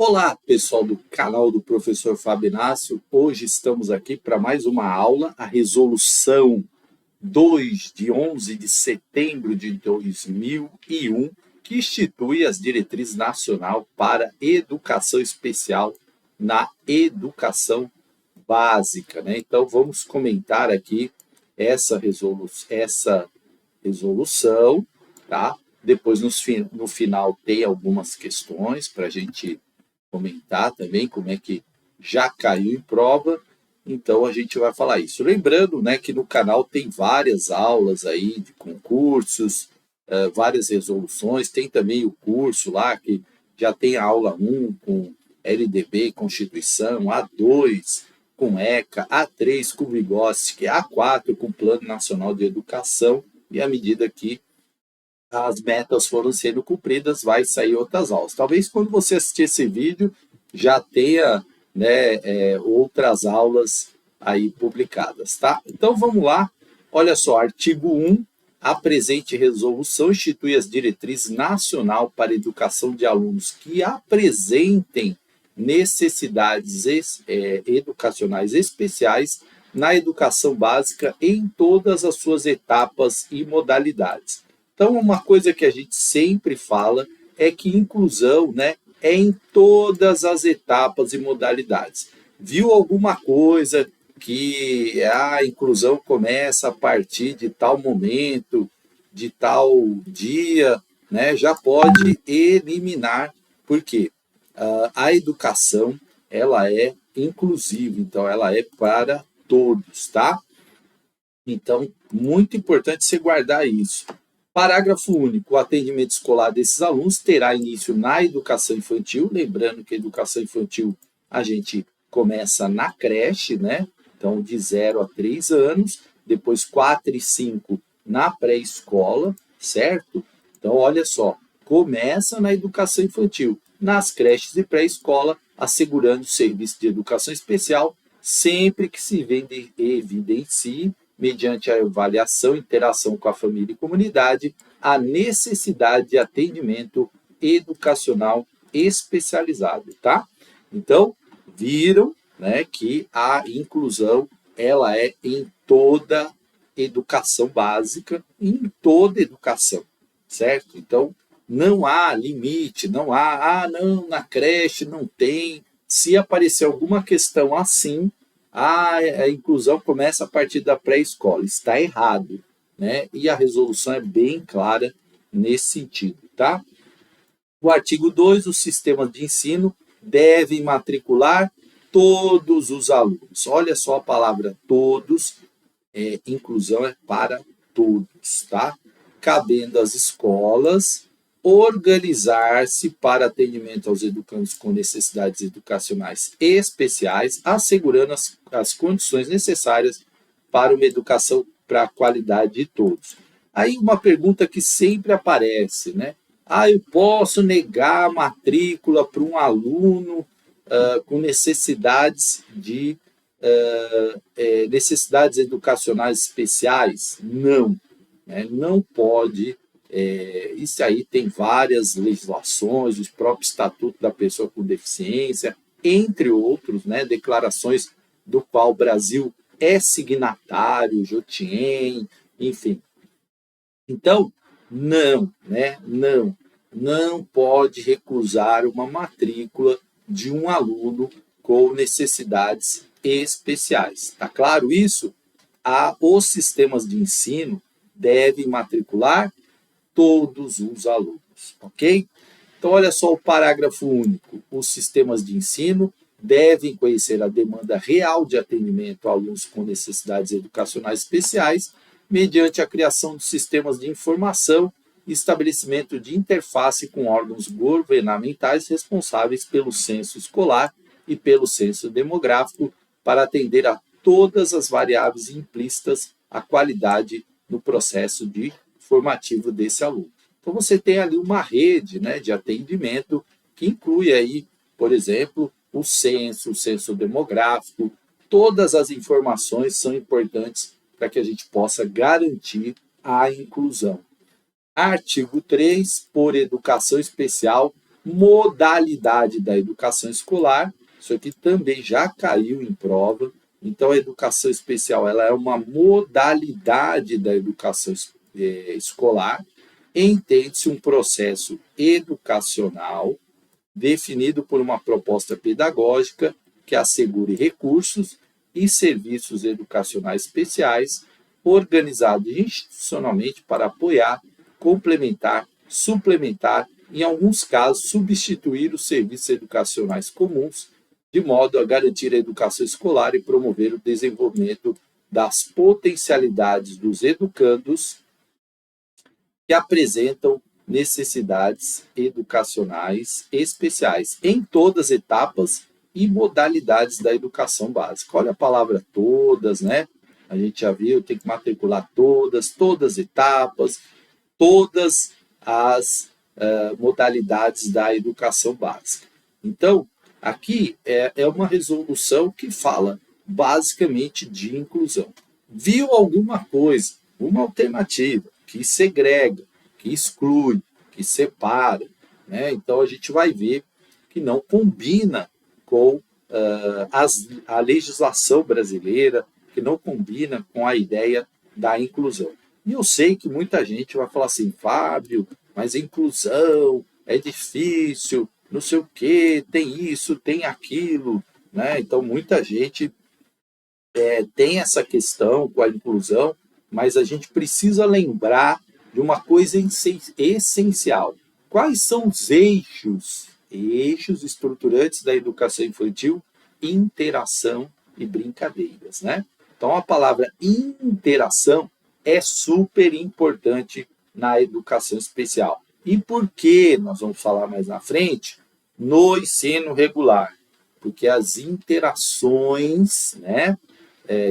Olá, pessoal do canal do Professor Fábio Inácio. Hoje estamos aqui para mais uma aula, a resolução 2 de 11 de setembro de 2001, que institui as diretrizes nacional para educação especial na educação básica, né? Então vamos comentar aqui essa resolução, tá? Depois no final tem algumas questões para a gente comentar também como é que já caiu em prova, então a gente vai falar isso. Lembrando, né, que no canal tem várias aulas aí de concursos, várias resoluções, tem também o curso lá que já tem a aula 1 com LDB, Constituição, A2 com ECA, A3 com Vygotsky, A4 com Plano Nacional de Educação, e à medida que as metas foram sendo cumpridas, vai sair outras aulas. Talvez quando você assistir esse vídeo já tenha, né, outras aulas aí publicadas, tá? Então vamos lá. Olha só, artigo 1, a presente resolução institui as diretrizes nacional para a educação de alunos que apresentem necessidades educacionais especiais na educação básica em todas as suas etapas e modalidades. Então, uma coisa que a gente sempre fala é que inclusão, né, é em todas as etapas e modalidades. Viu alguma coisa que a inclusão começa a partir de tal momento, de tal dia, né, já pode eliminar, porque a educação ela é inclusiva, então ela é para todos, tá? Então, muito importante você guardar isso. Parágrafo único. O atendimento escolar desses alunos terá início na educação infantil. Lembrando que a educação infantil a gente começa na creche, né? Então, de 0 a 3 anos. Depois, 4 e 5 na pré-escola, certo? Então, olha só. Começa na educação infantil, nas creches e pré-escola, assegurando o serviço de educação especial sempre que se evidencie mediante a avaliação e interação com a família e comunidade, a necessidade de atendimento educacional especializado, tá? Então, viram, né, que a inclusão ela é em toda educação básica, em toda educação, certo? Então, não há limite, não há, não, na creche não tem. Se aparecer alguma questão assim, a inclusão começa a partir da pré-escola. Está errado, né? E a resolução é bem clara nesse sentido, tá? O artigo 2, os sistemas de ensino devem matricular todos os alunos. Olha só a palavra todos, inclusão é para todos, tá? Cabendo às escolas organizar-se para atendimento aos educandos com necessidades educacionais especiais, assegurando as condições necessárias para uma educação para a qualidade de todos. Aí uma pergunta que sempre aparece, né? Eu posso negar a matrícula para um aluno com necessidades necessidades educacionais especiais? Não, né? Não pode. Isso aí tem várias legislações, o próprio Estatuto da Pessoa com Deficiência, entre outros, né, declarações do qual o Brasil é signatário, Jotien, enfim. Então, não, né, não pode recusar uma matrícula de um aluno com necessidades especiais. Tá claro isso? Os sistemas de ensino devem matricular todos os alunos, ok? Então, olha só o parágrafo único. Os sistemas de ensino devem conhecer a demanda real de atendimento a alunos com necessidades educacionais especiais, mediante a criação de sistemas de informação e estabelecimento de interface com órgãos governamentais responsáveis pelo censo escolar e pelo censo demográfico, para atender a todas as variáveis implícitas à qualidade no processo formativo desse aluno. Então, você tem ali uma rede, né, de atendimento que inclui aí, por exemplo, o censo demográfico. Todas as informações são importantes para que a gente possa garantir a inclusão. Artigo 3, por educação especial, modalidade da educação escolar. Isso aqui também já caiu em prova. Então, a educação especial ela é uma modalidade da educação escolar. Entende-se um processo educacional definido por uma proposta pedagógica que assegure recursos e serviços educacionais especiais, organizados institucionalmente para apoiar, complementar, suplementar, em alguns casos, substituir os serviços educacionais comuns, de modo a garantir a educação escolar e promover o desenvolvimento das potencialidades dos educandos que apresentam necessidades educacionais especiais em todas as etapas e modalidades da educação básica. Olha a palavra todas, né? A gente já viu, tem que matricular todas as etapas, todas as modalidades da educação básica. Então, aqui é uma resolução que fala basicamente de inclusão. Viu alguma coisa, uma alternativa que segrega, que exclui, que separa, né? Então a gente vai ver que não combina com a legislação brasileira, que não combina com a ideia da inclusão. E eu sei que muita gente vai falar assim, Fábio, mas a inclusão é difícil, não sei o quê, tem isso, tem aquilo, né? Então muita gente tem essa questão com a inclusão, mas a gente precisa lembrar de uma coisa essencial. Quais são os eixos estruturantes da educação infantil? Interação e brincadeiras, né? Então, a palavra interação é super importante na educação especial. E por que? Nós vamos falar mais na frente, no ensino regular. Porque as interações, né,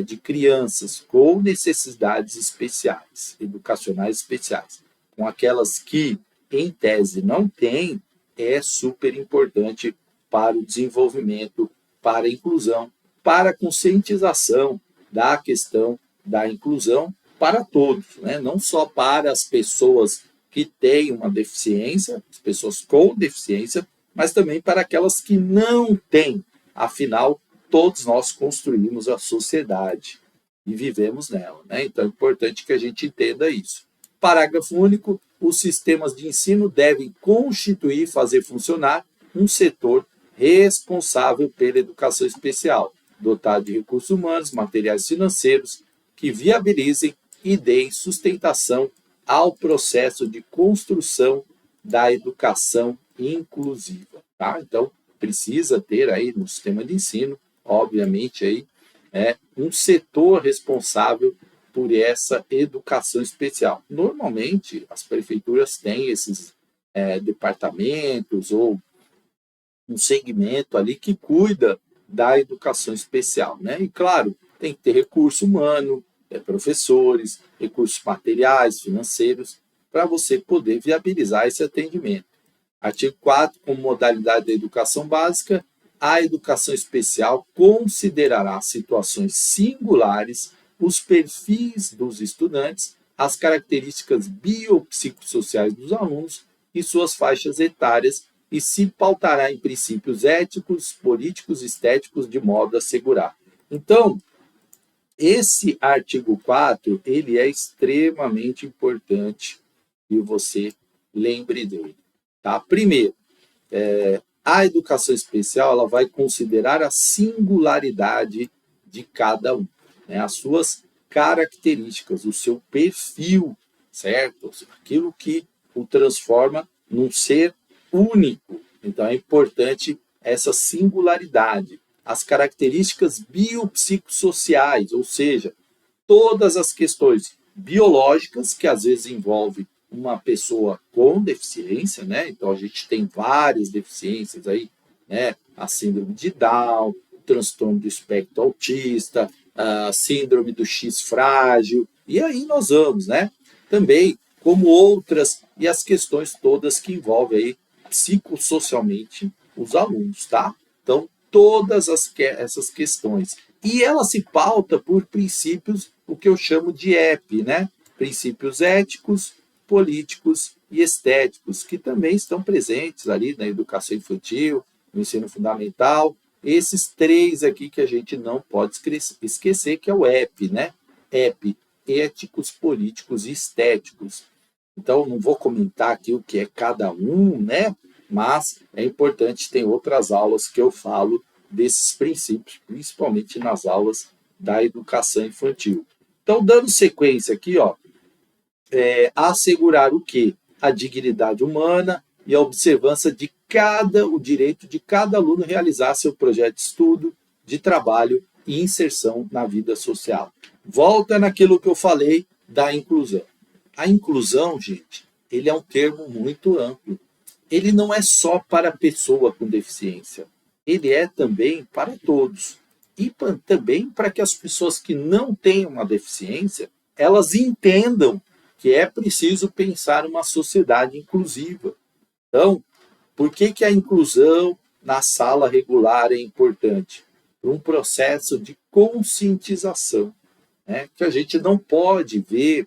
de crianças com necessidades especiais, educacionais especiais, com aquelas que, em tese, não têm, é super importante para o desenvolvimento, para a inclusão, para a conscientização da questão da inclusão para todos, né? Não só para as pessoas que têm uma deficiência, as pessoas com deficiência, mas também para aquelas que não têm. Afinal, todos nós construímos a sociedade e vivemos nela, né? Então é importante que a gente entenda isso. Parágrafo único, os sistemas de ensino devem constituir e fazer funcionar um setor responsável pela educação especial, dotado de recursos humanos, materiais financeiros, que viabilizem e deem sustentação ao processo de construção da educação inclusiva. Tá? Então, precisa ter aí no sistema de ensino, obviamente, aí, um setor responsável por essa educação especial. Normalmente, as prefeituras têm esses departamentos ou um segmento ali que cuida da educação especial, né? E, claro, tem que ter recurso humano, professores, recursos materiais, financeiros, para você poder viabilizar esse atendimento. Artigo 4, como modalidade da educação básica, a educação especial considerará situações singulares, os perfis dos estudantes, as características biopsicossociais dos alunos e suas faixas etárias e se pautará em princípios éticos, políticos e estéticos de modo a assegurar. Então, esse artigo 4, ele é extremamente importante que você lembre dele. Tá? Primeiro, a educação especial ela vai considerar a singularidade de cada um, né? As suas características, o seu perfil, certo? Aquilo que o transforma num ser único. Então, é importante essa singularidade. As características biopsicossociais, ou seja, todas as questões biológicas que às vezes envolvem uma pessoa com deficiência, né? Então a gente tem várias deficiências aí, né? A síndrome de Down, o transtorno do espectro autista, a síndrome do X frágil, e aí nós vamos, né? Também como outras e as questões todas que envolvem aí psicossocialmente os alunos, tá? Então todas essas questões. E ela se pauta por princípios, o que eu chamo de EP, né? Princípios éticos, políticos e estéticos, que também estão presentes ali na educação infantil, no ensino fundamental. Esses três aqui que a gente não pode esquecer, que é o EP, né? EP, éticos, políticos e estéticos. Então, não vou comentar aqui o que é cada um, né? Mas é importante, tem outras aulas que eu falo desses princípios, principalmente nas aulas da educação infantil. Então, dando sequência aqui, ó, assegurar o quê? A dignidade humana e a observância de o direito de cada aluno realizar seu projeto de estudo, de trabalho e inserção na vida social. Volta naquilo que eu falei da inclusão. A inclusão, gente, ele é um termo muito amplo. Ele não é só para a pessoa com deficiência. Ele é também para todos. E também para que as pessoas que não têm uma deficiência, elas entendam que é preciso pensar uma sociedade inclusiva. Então, por que a inclusão na sala regular é importante? Por um processo de conscientização, né? Que a gente não pode ver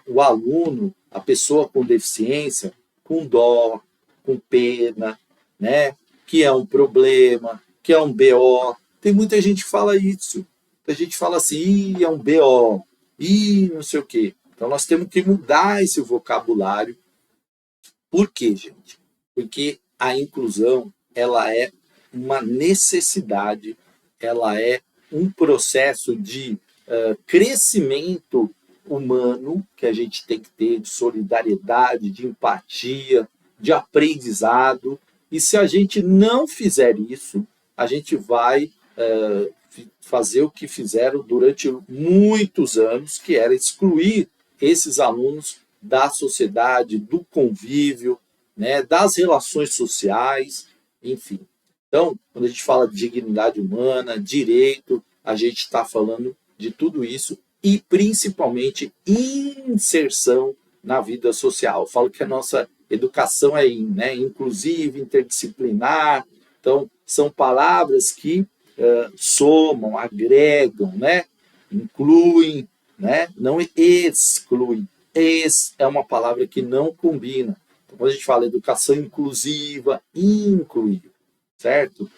o aluno, a pessoa com deficiência, com dó, com pena, né? Que é um problema, que é um BO. Tem muita gente que fala isso. A gente fala assim, é um BO, não sei o quê. Então, nós temos que mudar esse vocabulário. Por quê, gente? Porque a inclusão, ela é uma necessidade, ela é um processo de crescimento humano que a gente tem que ter, de solidariedade, de empatia, de aprendizado. E se a gente não fizer isso, a gente vai fazer o que fizeram durante muitos anos, que era excluir esses alunos da sociedade, do convívio, né, das relações sociais, enfim. Então, quando a gente fala de dignidade humana, direito, a gente está falando de tudo isso e, principalmente, inserção na vida social. Eu falo que a nossa educação é inclusiva, interdisciplinar. Então, são palavras que somam, agregam, né, incluem, né, não excluem. É uma palavra que não combina. Então, quando a gente fala educação inclusiva, incluir, certo?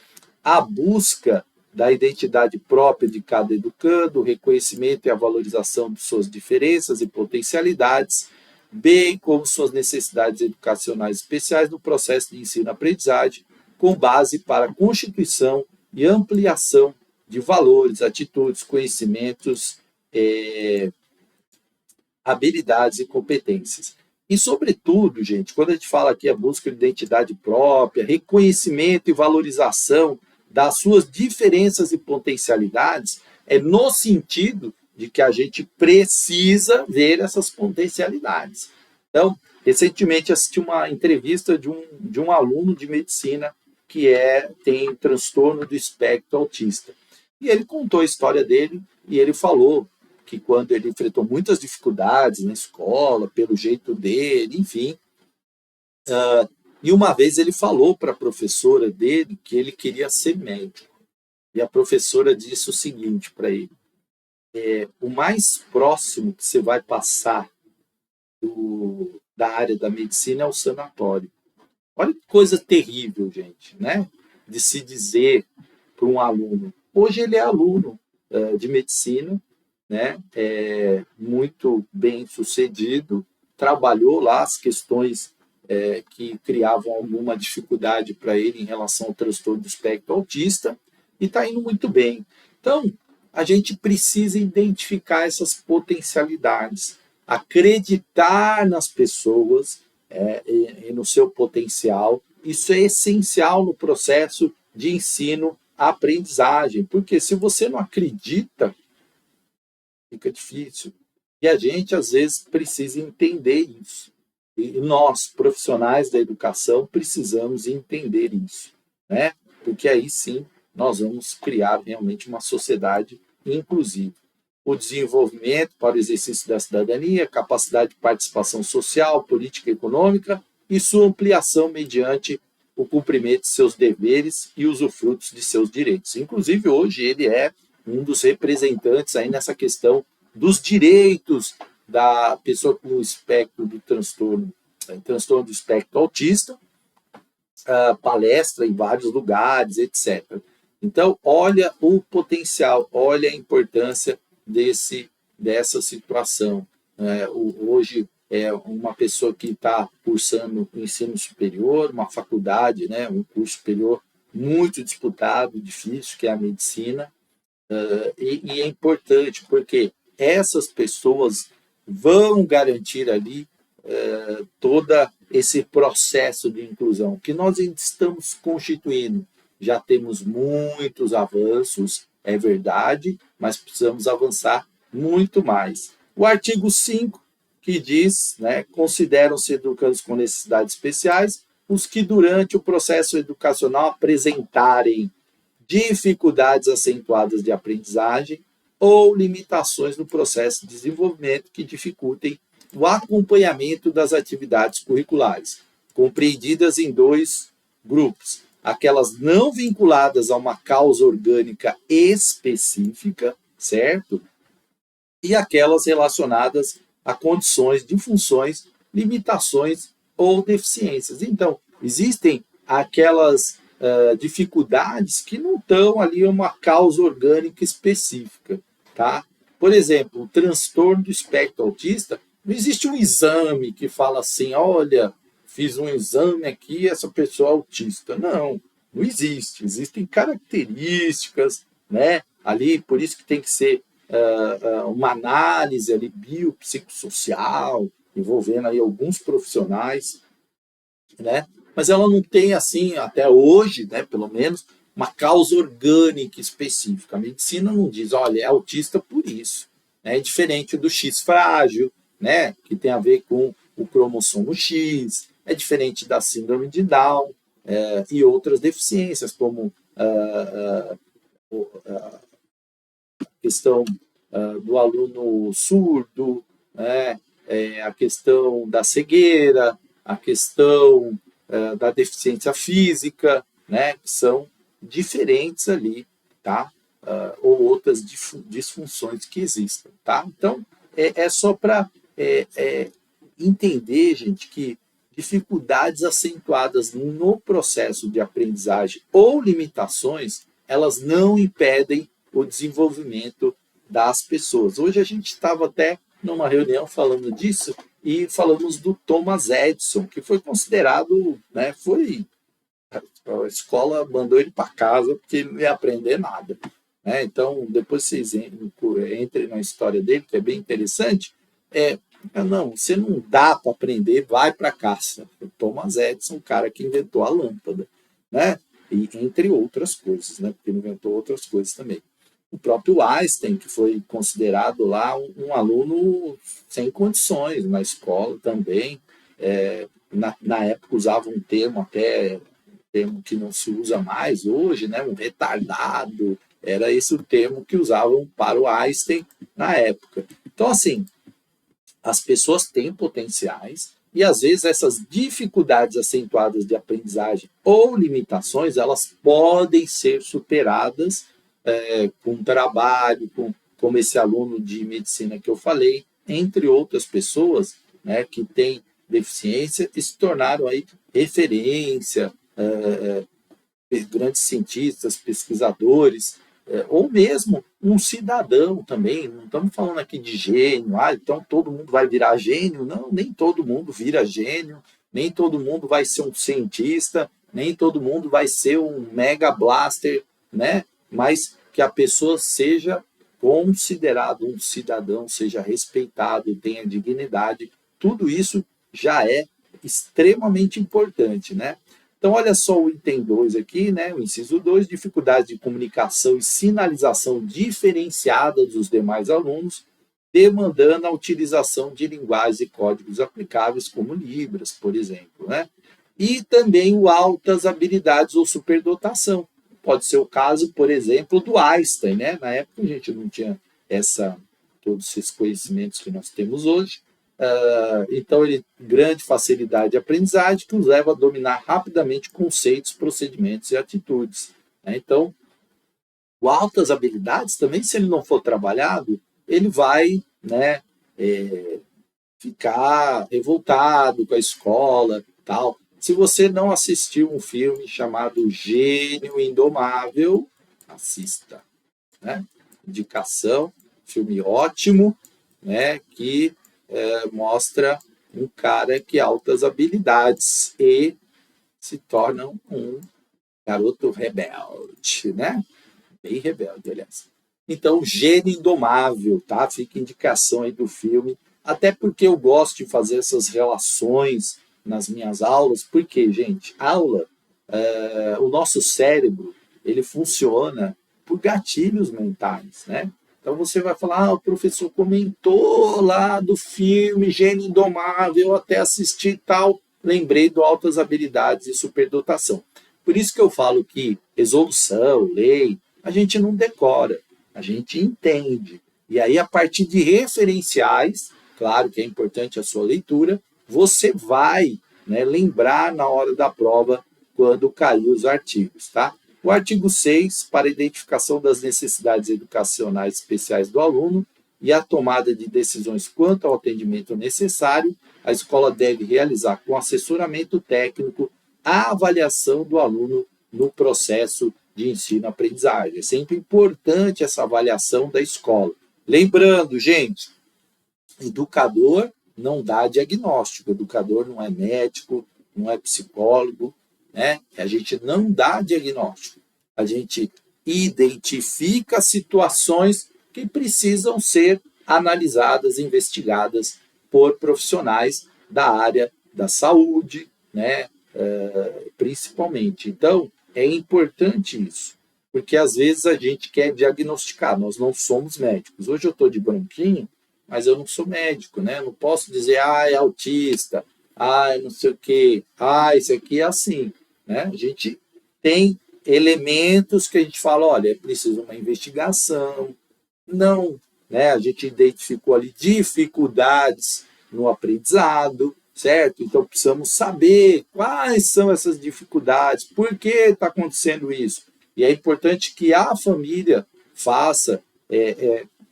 A busca da identidade própria de cada educando, o reconhecimento e a valorização de suas diferenças e potencialidades, bem como suas necessidades educacionais especiais no processo de ensino-aprendizagem, com base para a constituição e ampliação de valores, atitudes, conhecimentos, habilidades e competências. E, sobretudo, gente, quando a gente fala aqui a busca de identidade própria, reconhecimento e valorização das suas diferenças e potencialidades, é no sentido de que a gente precisa ver essas potencialidades. Então, recentemente assisti uma entrevista de um aluno de medicina que tem transtorno do espectro autista. E ele contou a história dele e ele falou que quando ele enfrentou muitas dificuldades na escola, pelo jeito dele, enfim, e uma vez ele falou para a professora dele que ele queria ser médico. E a professora disse o seguinte para ele: o mais próximo que você vai passar da área da medicina é o sanatório. Olha que coisa terrível, gente, né? De se dizer para um aluno. Hoje ele é aluno de medicina, né? Muito bem sucedido, trabalhou lá as questões que criavam alguma dificuldade para ele em relação ao transtorno do espectro autista e está indo muito bem. Então, a gente precisa identificar essas potencialidades, acreditar nas pessoas e no seu potencial. Isso é essencial no processo de ensino-aprendizagem, porque se você não acredita, fica difícil. E a gente, às vezes, precisa entender isso. E nós, profissionais da educação, precisamos entender isso, né? Porque aí sim nós vamos criar realmente uma sociedade inclusiva. O desenvolvimento para o exercício da cidadania, capacidade de participação social, política e econômica e sua ampliação mediante o cumprimento de seus deveres e usufrutos de seus direitos. Inclusive, hoje ele é um dos representantes aí nessa questão dos direitos da pessoa com o espectro do transtorno do espectro autista, palestra em vários lugares, etc. Então, olha o potencial, olha a importância dessa situação. Hoje, uma pessoa que está cursando o ensino superior, uma faculdade, né, um curso superior muito disputado, difícil, que é a medicina, e é importante porque essas pessoas vão garantir ali todo esse processo de inclusão que nós estamos constituindo. Já temos muitos avanços, é verdade, mas precisamos avançar muito mais. O artigo 5, que diz, né, consideram-se educandos com necessidades especiais os que durante o processo educacional apresentarem dificuldades acentuadas de aprendizagem ou limitações no processo de desenvolvimento que dificultem o acompanhamento das atividades curriculares, compreendidas em 2 grupos: aquelas não vinculadas a uma causa orgânica específica, certo? E aquelas relacionadas a condições de funções, limitações ou deficiências. Então, existem aquelas dificuldades que não estão ali uma causa orgânica específica, tá? Por exemplo, o transtorno do espectro autista, não existe um exame que fala assim, olha, fiz um exame aqui, essa pessoa é autista. Não, não existe. Existem características, né? Ali, por isso que tem que ser uma análise ali biopsicossocial, envolvendo aí alguns profissionais, né? Mas ela não tem, assim, até hoje, né, pelo menos, uma causa orgânica específica. A medicina não diz, olha, é autista por isso. É diferente do X frágil, né, que tem a ver com o cromossomo X, é diferente da síndrome de Down e outras deficiências, como a questão do aluno surdo, né, a questão da cegueira, a questão da deficiência física, né, que são diferentes ali, tá? Ou outras disfunções que existem, tá? Então, só para entender, gente, que dificuldades acentuadas no processo de aprendizagem ou limitações, elas não impedem o desenvolvimento das pessoas. Hoje a gente estava até numa reunião falando disso, e falamos do Thomas Edison, que foi considerado, né, a escola mandou ele para casa porque ele não ia aprender nada. Né? Então, depois vocês entrem na história dele, que é bem interessante. Não, você não dá para aprender, vai para casa. O Thomas Edison, o cara que inventou a lâmpada, né? E entre outras coisas, né? Porque ele inventou outras coisas também. O próprio Einstein, que foi considerado lá um aluno sem condições na escola também. Na época usava um termo que não se usa mais hoje, né? Um retardado. Era esse o termo que usavam para o Einstein na época. Então, assim, as pessoas têm potenciais e, às vezes, essas dificuldades acentuadas de aprendizagem ou limitações, elas podem ser superadas com trabalho, como esse aluno de medicina que eu falei, entre outras pessoas, né, que têm deficiência e se tornaram aí referência, grandes cientistas, pesquisadores, ou mesmo um cidadão também. Não estamos falando aqui de gênio, então todo mundo vai virar gênio. Não, nem todo mundo vira gênio, nem todo mundo vai ser um cientista, nem todo mundo vai ser um mega blaster, né? Mas que a pessoa seja considerado um cidadão, seja respeitado, tenha dignidade, tudo isso já é extremamente importante, né? Então, olha só o item 2 aqui, né? O inciso 2, dificuldades de comunicação e sinalização diferenciada dos demais alunos, demandando a utilização de linguagens e códigos aplicáveis, como Libras, por exemplo, né? E também o altas habilidades ou superdotação. Pode ser o caso, por exemplo, do Einstein, né? Na época a gente não tinha todos esses conhecimentos que nós temos hoje. Então, ele grande facilidade de aprendizagem que nos leva a dominar rapidamente conceitos, procedimentos e atitudes. Né? Então, o altas habilidades também, se ele não for trabalhado, ele vai, né, ficar revoltado com a escola, tal. Se você não assistiu um filme chamado Gênio Indomável, assista, né? Indicação, filme ótimo, né? Que mostra um cara que altas habilidades e se torna um garoto rebelde, né? Bem rebelde, aliás. Então, Gênio Indomável, tá? Fica indicação aí do filme. Até porque eu gosto de fazer essas relações nas minhas aulas, porque, gente, aula, o nosso cérebro, ele funciona por gatilhos mentais, né? Então você vai falar, o professor comentou lá do filme Gênio Indomável, eu até assisti tal, lembrei do Altas Habilidades e Superdotação. Por isso que eu falo que resolução, lei, a gente não decora, a gente entende. E aí, a partir de referenciais, claro que é importante a sua leitura, você vai, né, lembrar na hora da prova quando cair os artigos, tá? O artigo 6, para identificação das necessidades educacionais especiais do aluno e a tomada de decisões quanto ao atendimento necessário, a escola deve realizar com assessoramento técnico a avaliação do aluno no processo de ensino-aprendizagem. É sempre importante essa avaliação da escola. Lembrando, gente, educador não dá diagnóstico, educador não é médico, não é psicólogo, né? A gente não dá diagnóstico. A gente identifica situações que precisam ser analisadas, investigadas por profissionais da área da saúde, né? Principalmente. Então, é importante isso, porque às vezes a gente quer diagnosticar, nós não somos médicos. Hoje eu estou de branquinho, mas eu não sou médico, né? Eu não posso dizer, é autista, não sei o quê, isso aqui é assim, né? A gente tem elementos que a gente fala, olha, é preciso uma investigação, não, né? A gente identificou ali dificuldades no aprendizado, certo? Então precisamos saber quais são essas dificuldades, por que está acontecendo isso. E é importante que a família faça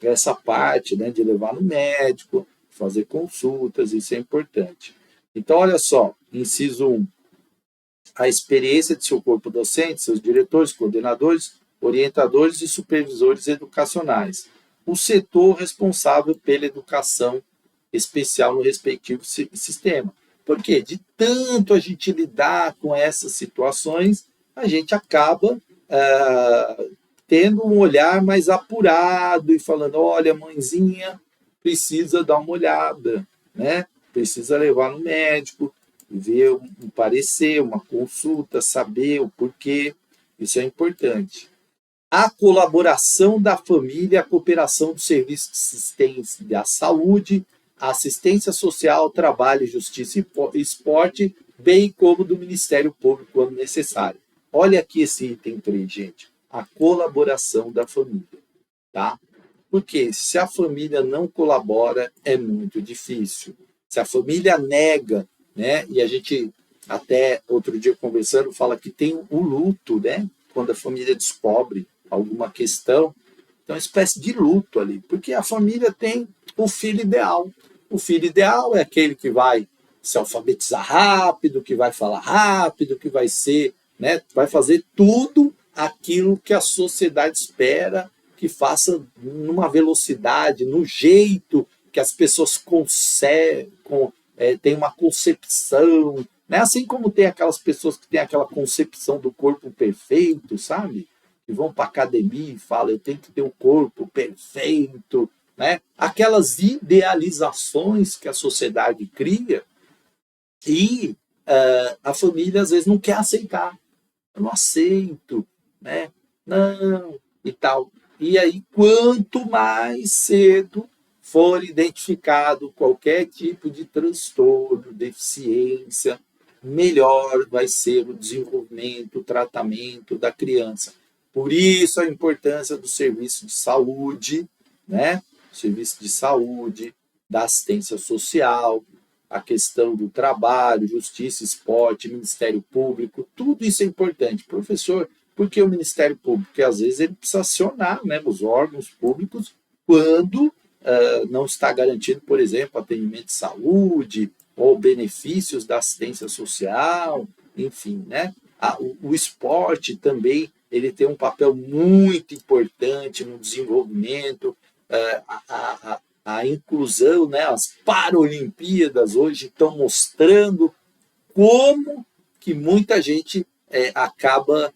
essa parte, né, de levar no médico, fazer consultas, isso é importante. Então, olha só, inciso 1. A experiência de seu corpo docente, seus diretores, coordenadores, orientadores e supervisores educacionais. O setor responsável pela educação especial no respectivo sistema. Porque de tanto a gente lidar com essas situações, a gente acaba tendo um olhar mais apurado e falando, olha, mãezinha precisa dar uma olhada, né? Precisa levar no médico, ver um parecer, uma consulta, saber o porquê. Isso é importante. A colaboração da família, a cooperação do serviço de assistência da saúde, assistência social, trabalho, justiça e esporte, bem como do Ministério Público quando necessário. Olha aqui esse item 3, gente. A colaboração da família, tá? Porque se a família não colabora, é muito difícil. Se a família nega, né? E a gente até outro dia conversando fala que tem o luto, né? Quando a família descobre alguma questão, então é uma espécie de luto ali, porque a família tem o filho ideal. O filho ideal é aquele que vai se alfabetizar rápido, que vai falar rápido, que vai ser, né? Vai fazer tudo aquilo que a sociedade espera que faça numa velocidade, no jeito que as pessoas têm uma concepção, né? Assim como tem aquelas pessoas que têm aquela concepção do corpo perfeito, sabe? Que vão para a academia e falam, eu tenho que ter um corpo perfeito, né? Aquelas idealizações que a sociedade cria e a família às vezes não quer aceitar. Eu não aceito, né? Não, e tal. E aí, quanto mais cedo for identificado qualquer tipo de transtorno, deficiência, melhor vai ser o desenvolvimento, o tratamento da criança. Por isso a importância do serviço de saúde, né? Serviço de saúde, da assistência social, a questão do trabalho, justiça, esporte, Ministério Público, tudo isso é importante. Professor, por que o Ministério Público? Porque às vezes ele precisa acionar, né, os órgãos públicos quando não está garantindo, por exemplo, atendimento de saúde ou benefícios da assistência social, enfim, né? O esporte também ele tem um papel muito importante no desenvolvimento, a inclusão, né? As Paralimpíadas hoje estão mostrando como que muita gente acaba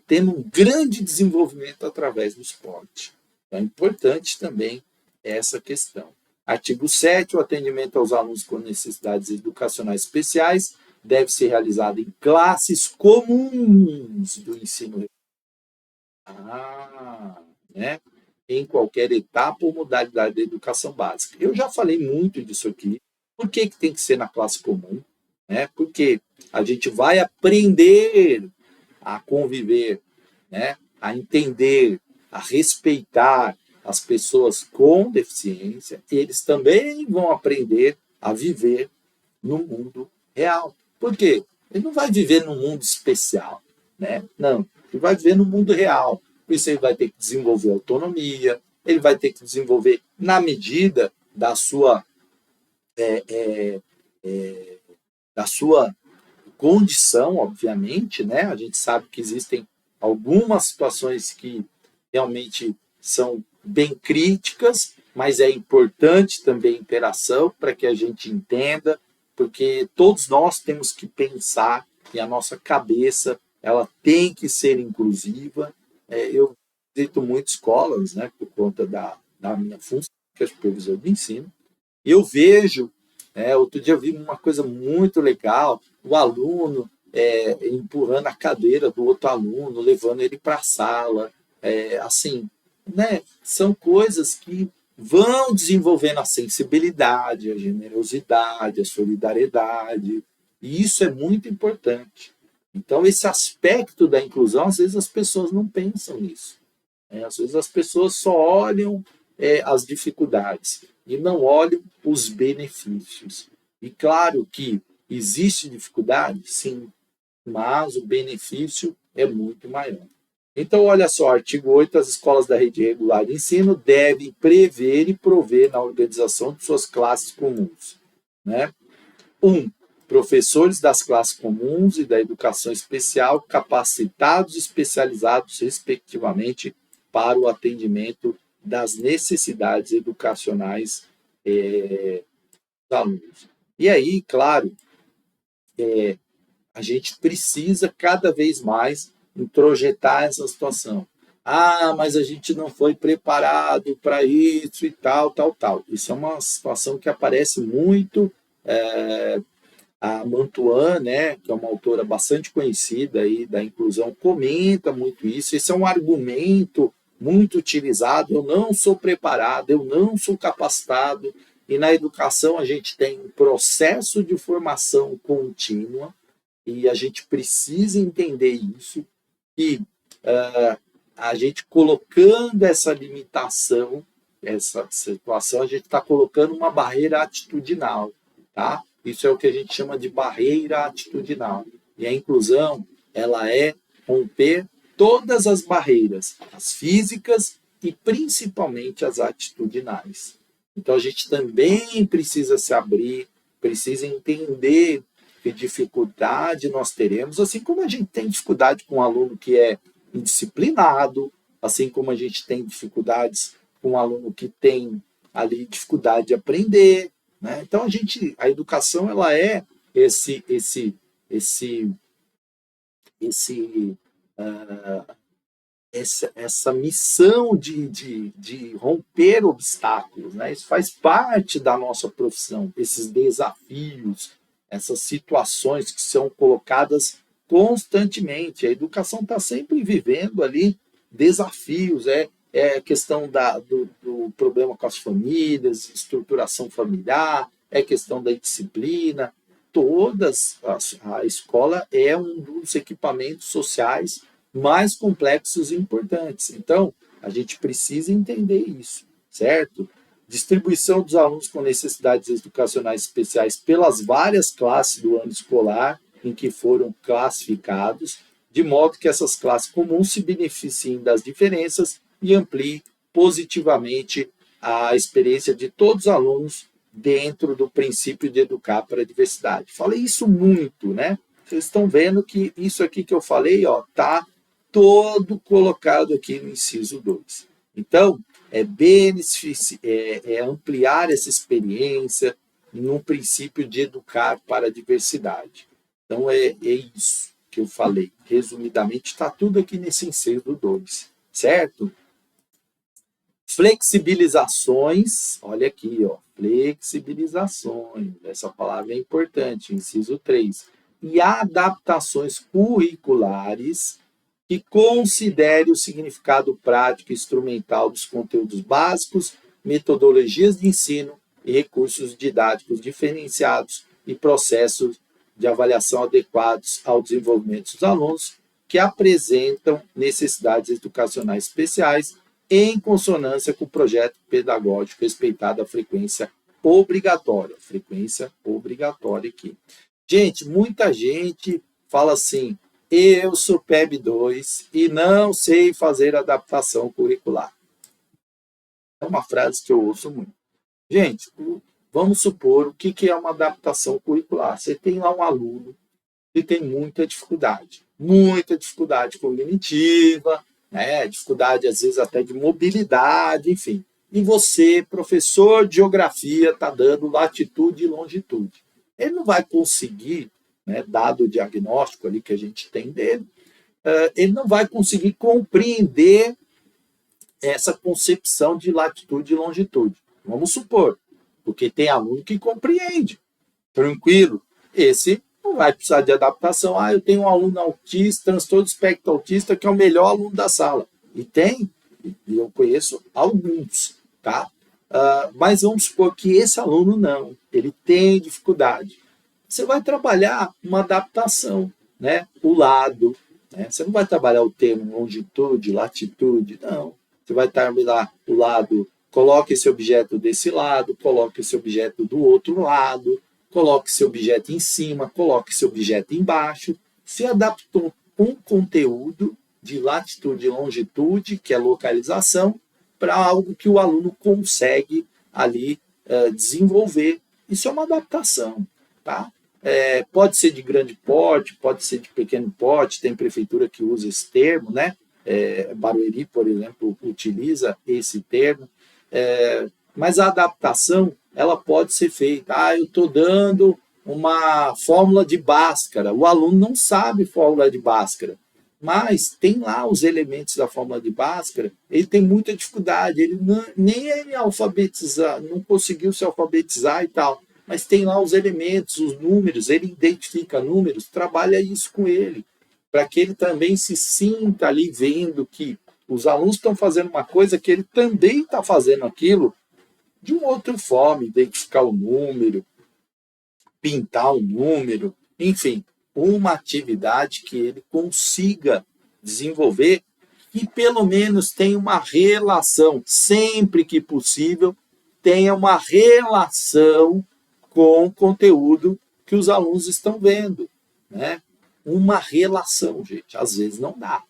tendo um grande desenvolvimento através do esporte. Então, é importante também essa questão. Artigo 7º, o atendimento aos alunos com necessidades educacionais especiais deve ser realizado em classes comuns do ensino. Né? Em qualquer etapa ou modalidade da educação básica. Eu já falei muito disso aqui. Por que tem que ser na classe comum? Né? Porque a gente vai aprender a conviver, né? A entender, a respeitar as pessoas com deficiência, eles também vão aprender a viver no mundo real. Por quê? Ele não vai viver num mundo especial, né? Não, ele vai viver no mundo real. Por isso ele vai ter que desenvolver autonomia, ele vai ter que desenvolver na medida da sua da sua condição, obviamente, né? A gente sabe que existem algumas situações que realmente são bem críticas, mas é importante também a interação para que a gente entenda, porque todos nós temos que pensar e a nossa cabeça ela tem que ser inclusiva. Eu visito muitas escolas, né, por conta da minha função, que é supervisor de ensino, e eu vejo, outro dia eu vi uma coisa muito legal, o aluno empurrando a cadeira do outro aluno, levando ele para a sala, assim, né? São coisas que vão desenvolvendo a sensibilidade, a generosidade, a solidariedade, e isso é muito importante. Então, esse aspecto da inclusão, às vezes as pessoas não pensam nisso. Às vezes as pessoas só olham as dificuldades e não olham os benefícios. E claro que existe dificuldade, sim, mas o benefício é muito maior. Então, olha só, artigo 8, as escolas da rede regular de ensino devem prever e prover na organização de suas classes comuns. Né? 1. Professores das classes comuns e da educação especial capacitados e especializados, respectivamente, para o atendimento das necessidades educacionais dos alunos. E aí, claro, a gente precisa cada vez mais introjetar essa situação. Mas a gente não foi preparado para isso e tal. Isso é uma situação que aparece muito. A Mantuan, né, que é uma autora bastante conhecida aí da inclusão, comenta muito isso. Esse é um argumento muito utilizado. Eu não sou preparado, eu não sou capacitado. E na educação a gente tem um processo de formação contínua e a gente precisa entender isso. E a gente colocando essa limitação, essa situação, a gente está colocando uma barreira atitudinal, tá? Isso é o que a gente chama de barreira atitudinal. E a inclusão, ela é romper todas as barreiras, as físicas e principalmente as atitudinais. Então a gente também precisa se abrir, precisa entender que dificuldade nós teremos, assim como a gente tem dificuldade com um aluno que é indisciplinado, assim como a gente tem dificuldades com um aluno que tem ali dificuldade de aprender, né? Então a educação ela é essa missão de romper obstáculos, né? Isso faz parte da nossa profissão, esses desafios, essas situações que são colocadas constantemente. A educação está sempre vivendo ali desafios, é questão do problema com as famílias, estruturação familiar, é questão da disciplina. A escola é um dos equipamentos sociais mais complexos e importantes. Então, a gente precisa entender isso, certo? Distribuição dos alunos com necessidades educacionais especiais pelas várias classes do ano escolar em que foram classificados, de modo que essas classes comuns se beneficiem das diferenças e ampliem positivamente a experiência de todos os alunos dentro do princípio de educar para a diversidade. Falei isso muito, né? Vocês estão vendo que isso aqui que eu falei, ó, tá todo colocado aqui no inciso 2. Então, é ampliar essa experiência no princípio de educar para a diversidade. Então, é isso que eu falei. Resumidamente, está tudo aqui nesse inciso 2, certo? Flexibilizações, olha aqui, ó, flexibilizações, essa palavra é importante, inciso 3. E adaptações curriculares que considere o significado prático e instrumental dos conteúdos básicos, metodologias de ensino e recursos didáticos diferenciados e processos de avaliação adequados ao desenvolvimento dos alunos que apresentam necessidades educacionais especiais em consonância com o projeto pedagógico respeitado a frequência obrigatória. Frequência obrigatória aqui. Gente, muita gente fala assim, eu sou PEB 2 e não sei fazer adaptação curricular. É uma frase que eu ouço muito. Gente, vamos supor o que é uma adaptação curricular. Você tem lá um aluno que tem muita dificuldade cognitiva, né? Dificuldade às vezes até de mobilidade, enfim. E você, professor de geografia, está dando latitude e longitude. Ele não vai conseguir, né, dado o diagnóstico ali que a gente tem dele, ele não vai conseguir compreender essa concepção de latitude e longitude. Vamos supor, porque tem aluno que compreende, tranquilo. Esse não vai precisar de adaptação. Eu tenho um aluno autista, transtorno do espectro autista, que é o melhor aluno da sala. E tem, e eu conheço alguns, tá? Mas vamos supor que esse aluno não, ele tem dificuldade. Você vai trabalhar uma adaptação, né? O lado, né? Você não vai trabalhar o termo longitude, latitude, não. Você vai trabalhar o lado, coloque esse objeto desse lado, coloque esse objeto do outro lado, coloque esse objeto em cima, coloque esse objeto embaixo. Se adaptou um conteúdo de latitude e longitude, que é localização, para algo que o aluno consegue ali desenvolver. Isso é uma adaptação, tá? Pode ser de grande porte, pode ser de pequeno porte, tem prefeitura que usa esse termo, né? Barueri, por exemplo, utiliza esse termo, mas a adaptação ela pode ser feita. Eu estou dando uma fórmula de Bhaskara, o aluno não sabe fórmula de Bhaskara, mas tem lá os elementos da fórmula de Bhaskara, ele tem muita dificuldade, ele nem é alfabetizar, não conseguiu se alfabetizar e tal, mas tem lá os elementos, os números, ele identifica números, trabalha isso com ele, para que ele também se sinta ali vendo que os alunos estão fazendo uma coisa que ele também está fazendo aquilo de uma outra forma, identificar o número, pintar o número, enfim, uma atividade que ele consiga desenvolver e pelo menos tenha uma relação, sempre que possível, tenha uma relação com o conteúdo que os alunos estão vendo, né? Uma relação, gente, às vezes não dá,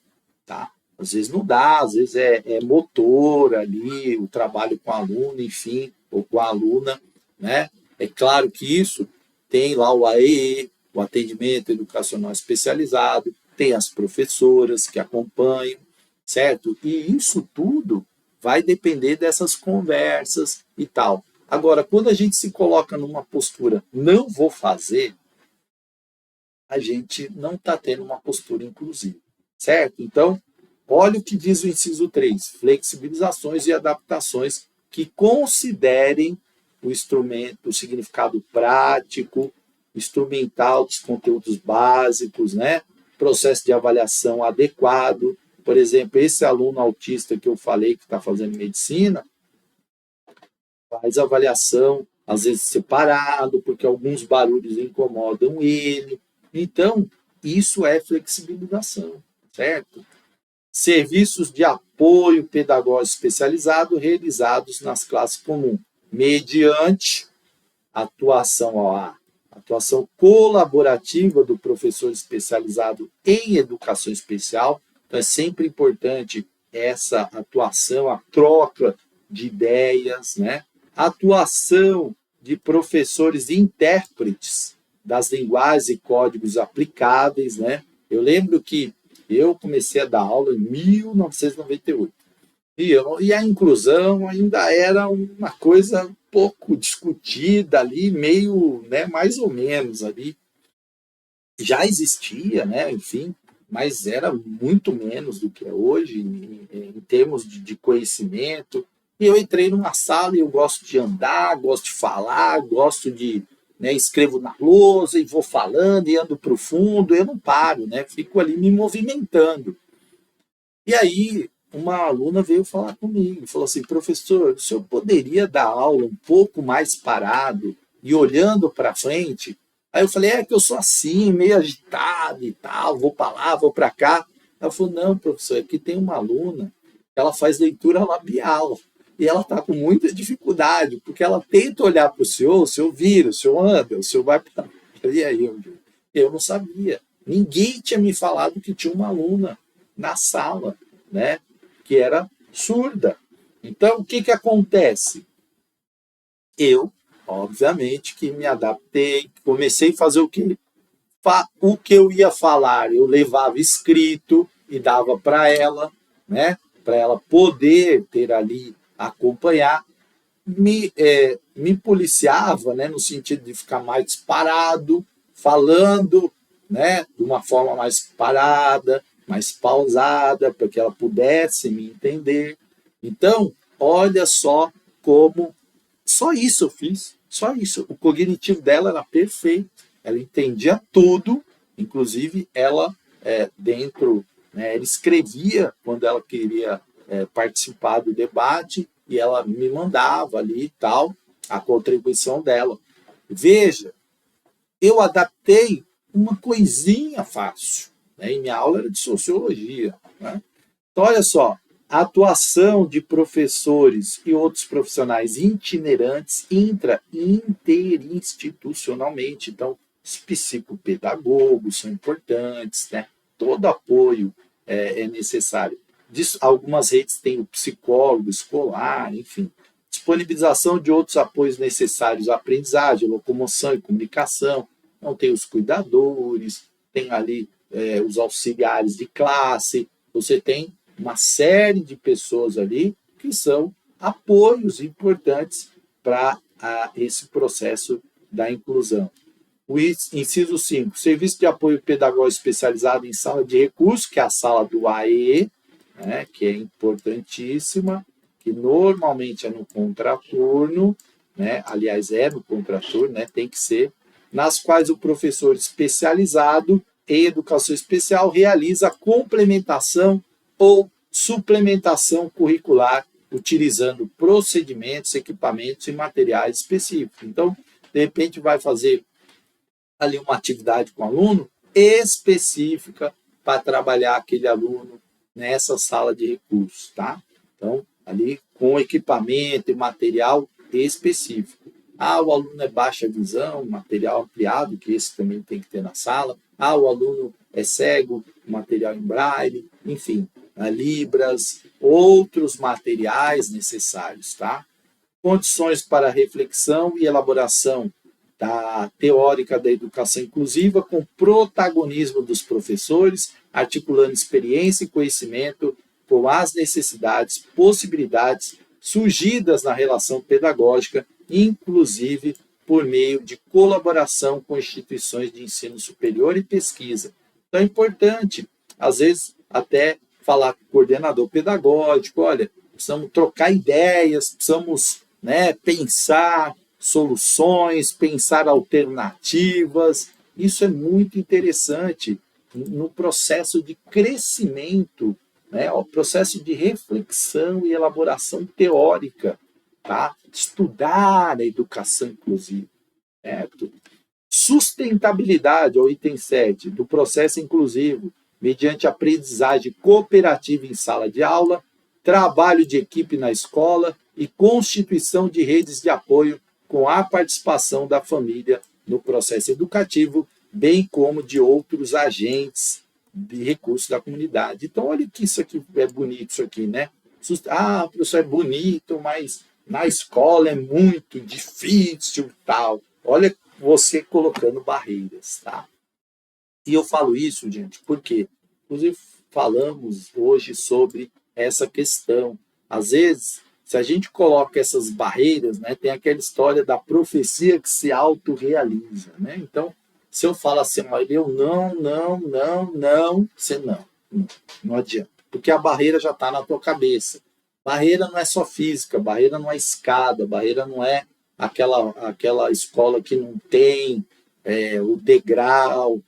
tá? Às vezes não dá, às vezes é motor ali, o trabalho com o aluno, enfim, ou com a aluna, né? É claro que isso tem lá o AEE, o atendimento educacional especializado, tem as professoras que acompanham, certo? E isso tudo vai depender dessas conversas e tal. Agora, quando a gente se coloca numa postura, não vou fazer, a gente não está tendo uma postura inclusiva, certo? Então, olha o que diz o inciso 3, flexibilizações e adaptações que considerem o instrumento, o significado prático, instrumental dos conteúdos básicos, né? Processo de avaliação adequado. Por exemplo, esse aluno autista que eu falei que está fazendo medicina, faz avaliação, às vezes separado, porque alguns barulhos incomodam ele. Então, isso é flexibilização, certo? Serviços de apoio pedagógico especializado realizados nas classes comuns, mediante atuação colaborativa do professor especializado em educação especial. Então, é sempre importante essa atuação, a troca de ideias, né? Atuação de professores e intérpretes das linguagens e códigos aplicáveis, né? Eu lembro que eu comecei a dar aula em 1998 e a inclusão ainda era uma coisa pouco discutida ali, meio, né, mais ou menos ali. Já existia, né, enfim, mas era muito menos do que é hoje em termos de conhecimento. E eu entrei numa sala e eu gosto de andar, gosto de falar, gosto de, né, escrevo na lousa e vou falando e ando para o fundo, eu não paro, né, fico ali me movimentando. E aí uma aluna veio falar comigo, falou assim, professor, o senhor poderia dar aula um pouco mais parado e olhando para frente? Aí eu falei, é que eu sou assim, meio agitado e tal, vou para lá, vou para cá. Ela falou, não, professor, aqui tem uma aluna, ela faz leitura labial e ela está com muita dificuldade, porque ela tenta olhar para o senhor vira, o senhor anda, o senhor vai para... E aí eu não sabia. Ninguém tinha me falado que tinha uma aluna na sala, né, que era surda. Então, o que acontece? Eu, obviamente, que me adaptei, comecei a fazer o que eu ia falar, eu levava escrito e dava para ela, né, para ela poder ter ali, acompanhar, me policiava, né, no sentido de ficar mais parado, falando, né, de uma forma mais parada, mais pausada, para que ela pudesse me entender. Então, olha só como só isso eu fiz, só isso. O cognitivo dela era perfeito, ela entendia tudo, inclusive ela dentro, né, ela escrevia quando ela queria participar do debate e ela me mandava ali e tal a contribuição dela. Veja, eu adaptei uma coisinha fácil, né? E minha aula era de sociologia, né? Então, olha só, a atuação de professores e outros profissionais itinerantes interinstitucionalmente. Então, os psicopedagogos são importantes, né? Todo apoio é necessário. Algumas redes têm o psicólogo escolar, enfim. Disponibilização de outros apoios necessários à aprendizagem, locomoção e comunicação. Então, tem os cuidadores, tem ali os auxiliares de classe, você tem uma série de pessoas ali que são apoios importantes para esse processo da inclusão. O inciso 5, serviço de apoio pedagógico especializado em sala de recursos, que é a sala do AE, né, que é importantíssima, que normalmente é no contraturno, né, aliás, é no contraturno, né, tem que ser, nas quais o professor especializado em educação especial realiza a complementação ou suplementação curricular, utilizando procedimentos, equipamentos e materiais específicos. Então, de repente, vai fazer ali uma atividade com o aluno específica para trabalhar aquele aluno nessa sala de recursos, tá? Então, ali com equipamento e material específico. O aluno é baixa visão, material ampliado, que esse também tem que ter na sala. O aluno é cego, material em braille, enfim, libras, outros materiais necessários, tá? Condições para reflexão e elaboração da teórica da educação inclusiva com protagonismo dos professores, articulando experiência e conhecimento com as necessidades, possibilidades surgidas na relação pedagógica, inclusive por meio de colaboração com instituições de ensino superior e pesquisa. Então é importante, às vezes, até falar com o coordenador pedagógico, olha, precisamos trocar ideias, precisamos, né, pensar soluções, pensar alternativas. Isso é muito interessante no processo de crescimento, né, o processo de reflexão e elaboração teórica, tá? Estudar a educação inclusiva. Certo? Sustentabilidade, o item 7, do processo inclusivo, mediante aprendizagem cooperativa em sala de aula, trabalho de equipe na escola e constituição de redes de apoio com a participação da família no processo educativo, bem como de outros agentes de recursos da comunidade. Então, olha que isso aqui é bonito, isso aqui, né? professor, é bonito, mas na escola é muito difícil e tal. Olha você colocando barreiras, tá? E eu falo isso, gente, porque, inclusive, falamos hoje sobre essa questão. Às vezes, se a gente coloca essas barreiras, né, tem aquela história da profecia que se autorrealiza, né? Então, se eu falo assim, eu não, você não adianta, porque a barreira já está na tua cabeça. Barreira não é só física, barreira não é escada, barreira não é aquela escola que não tem o degrau,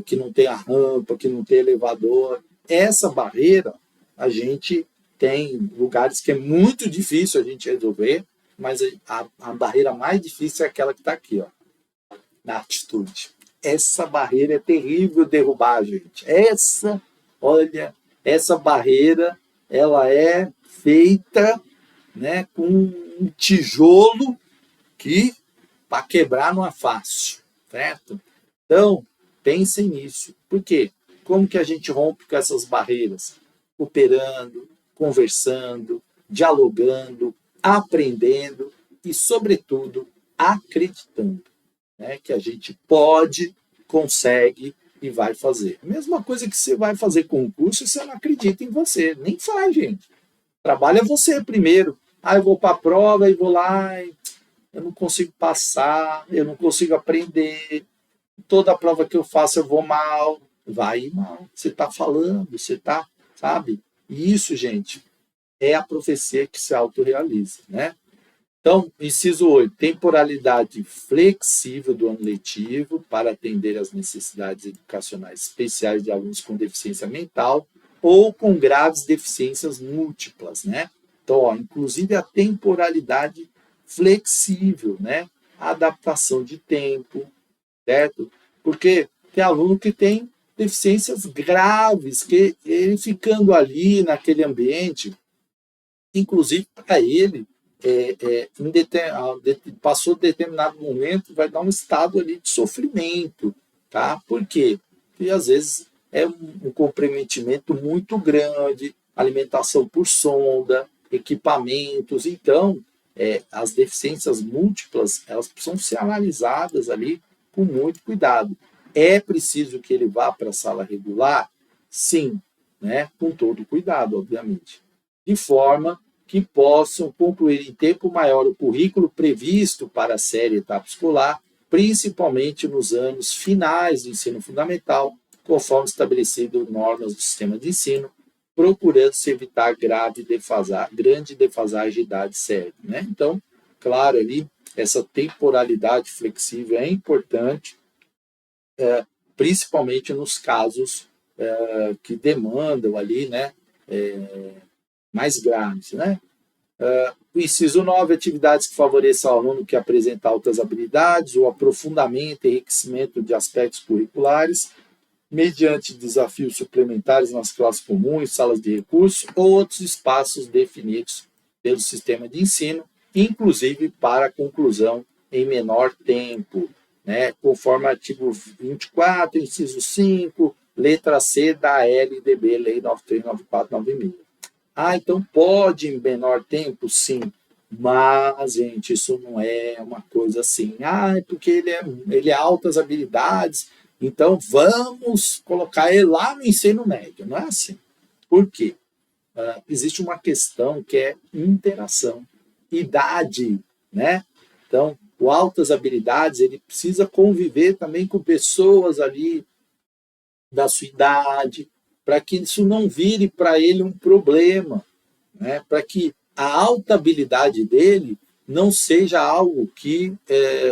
que não tem a rampa, que não tem elevador. Essa barreira, a gente tem lugares que é muito difícil a gente resolver, mas a barreira mais difícil é aquela que está aqui, ó, na atitude. Essa barreira é terrível derrubar, gente. Olha, essa barreira, ela é feita, né, com um tijolo que para quebrar não é fácil, certo? Então, pensem nisso. Por quê? Como que a gente rompe com essas barreiras? Cooperando, conversando, dialogando, aprendendo e, sobretudo, acreditando, né, que a gente pode, consegue e vai fazer. Mesma coisa que você vai fazer concurso e você não acredita em você. Nem faz, gente. Trabalha você primeiro. Eu vou para a prova e vou lá, eu não consigo passar, eu não consigo aprender, toda a prova que eu faço eu vou mal, vai ir mal. Você está falando, você está, sabe? E isso, gente, é a profecia que se autorrealiza, né? Então, inciso 8, temporalidade flexível do ano letivo para atender às necessidades educacionais especiais de alunos com deficiência mental ou com graves deficiências múltiplas, né? Então, inclusive a temporalidade flexível, né? A adaptação de tempo, certo? Porque tem aluno que tem deficiências graves, que ele ficando ali naquele ambiente, inclusive para ele, passou determinado momento, vai dar um estado ali de sofrimento, tá? Por quê? Porque às vezes é um comprometimento muito grande, alimentação por sonda, equipamentos, então as deficiências múltiplas, elas precisam ser analisadas ali com muito cuidado. É preciso que ele vá para a sala regular? Sim, né? Com todo cuidado, obviamente. De forma que possam concluir em tempo maior o currículo previsto para a série etapa escolar, principalmente nos anos finais do ensino fundamental, conforme estabelecido normas do sistema de ensino, procurando-se evitar grande defasagem de idade séria, né? Então, claro, ali, essa temporalidade flexível é importante, principalmente nos casos que demandam ali, né, mais graves, né? O inciso 9, atividades que favoreçam ao aluno que apresenta altas habilidades, o aprofundamento e enriquecimento de aspectos curriculares, mediante desafios suplementares nas classes comuns, salas de recursos ou outros espaços definidos pelo sistema de ensino, inclusive para a conclusão em menor tempo, né? Conforme artigo 24, inciso 5, letra C da LDB, Lei 939496. Então pode em menor tempo? Sim. Mas, gente, isso não é uma coisa assim. É porque ele é altas habilidades, então vamos colocar ele lá no ensino médio. Não é assim. Por quê? Existe uma questão que é interação, idade, né? Então, o altas habilidades, ele precisa conviver também com pessoas ali da sua idade, para que isso não vire para ele um problema, né? Para que a alta habilidade dele não seja algo que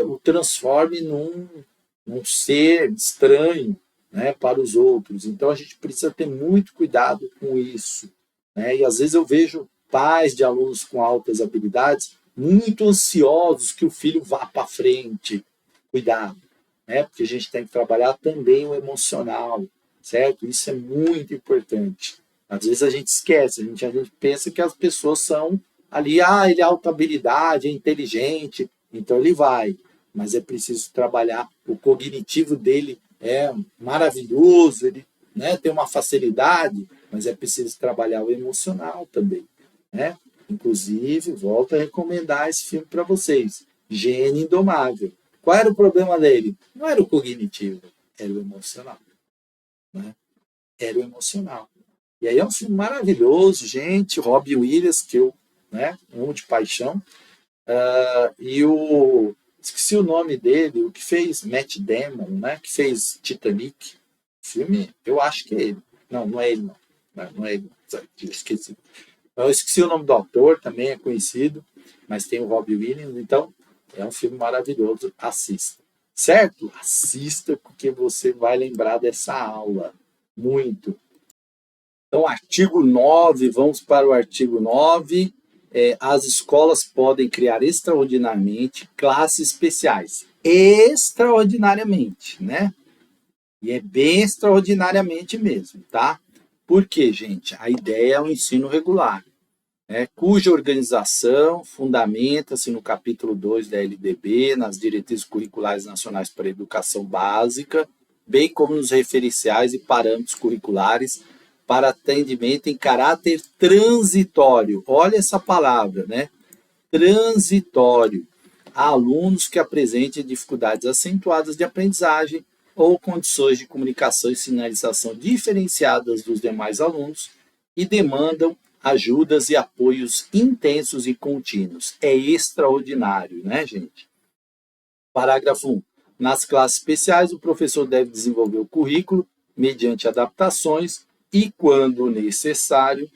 o transforme num ser estranho, né, para os outros. Então a gente precisa ter muito cuidado com isso, né? E às vezes eu vejo pais de alunos com altas habilidades muito ansiosos que o filho vá para frente. Cuidado, né? Porque a gente tem que trabalhar também o emocional, certo? Isso é muito importante. Às vezes a gente esquece, a gente pensa que as pessoas são ali, ele é alta habilidade, é inteligente, então ele vai. Mas é preciso trabalhar, o cognitivo dele é maravilhoso, ele, né, tem uma facilidade, mas é preciso trabalhar o emocional também. né? Inclusive, volto a recomendar esse filme para vocês. Gênio Indomável. Qual era o problema dele? Não era o cognitivo, era o emocional. Né? Era o emocional. E aí é um filme maravilhoso, gente. Robin Williams, que eu, né, amo de paixão. E o. Esqueci o nome dele, o que fez Matt Damon, né? Que fez Titanic. Filme, eu acho que é ele. Não, não é ele, não. Não é ele. Esqueci. Eu esqueci o nome do autor, também é conhecido, mas tem o Robbie Williams, então é um filme maravilhoso, assista. Certo? Assista, porque você vai lembrar dessa aula. Muito. Então, artigo 9, vamos para o artigo 9. As escolas podem criar extraordinariamente classes especiais. Extraordinariamente, né? E é bem extraordinariamente mesmo, tá? Por quê, gente? A ideia é o ensino regular, cuja organização fundamenta-se no capítulo 2 da LDB, nas diretrizes curriculares nacionais para a educação básica, bem como nos referenciais e parâmetros curriculares para atendimento em caráter transitório. Olha essa palavra, né? Transitório. A alunos que apresentem dificuldades acentuadas de aprendizagem ou condições de comunicação e sinalização diferenciadas dos demais alunos e demandam ajudas e apoios intensos e contínuos. É extraordinário, né, gente? Parágrafo 1. Nas classes especiais, o professor deve desenvolver o currículo mediante adaptações e, quando necessário,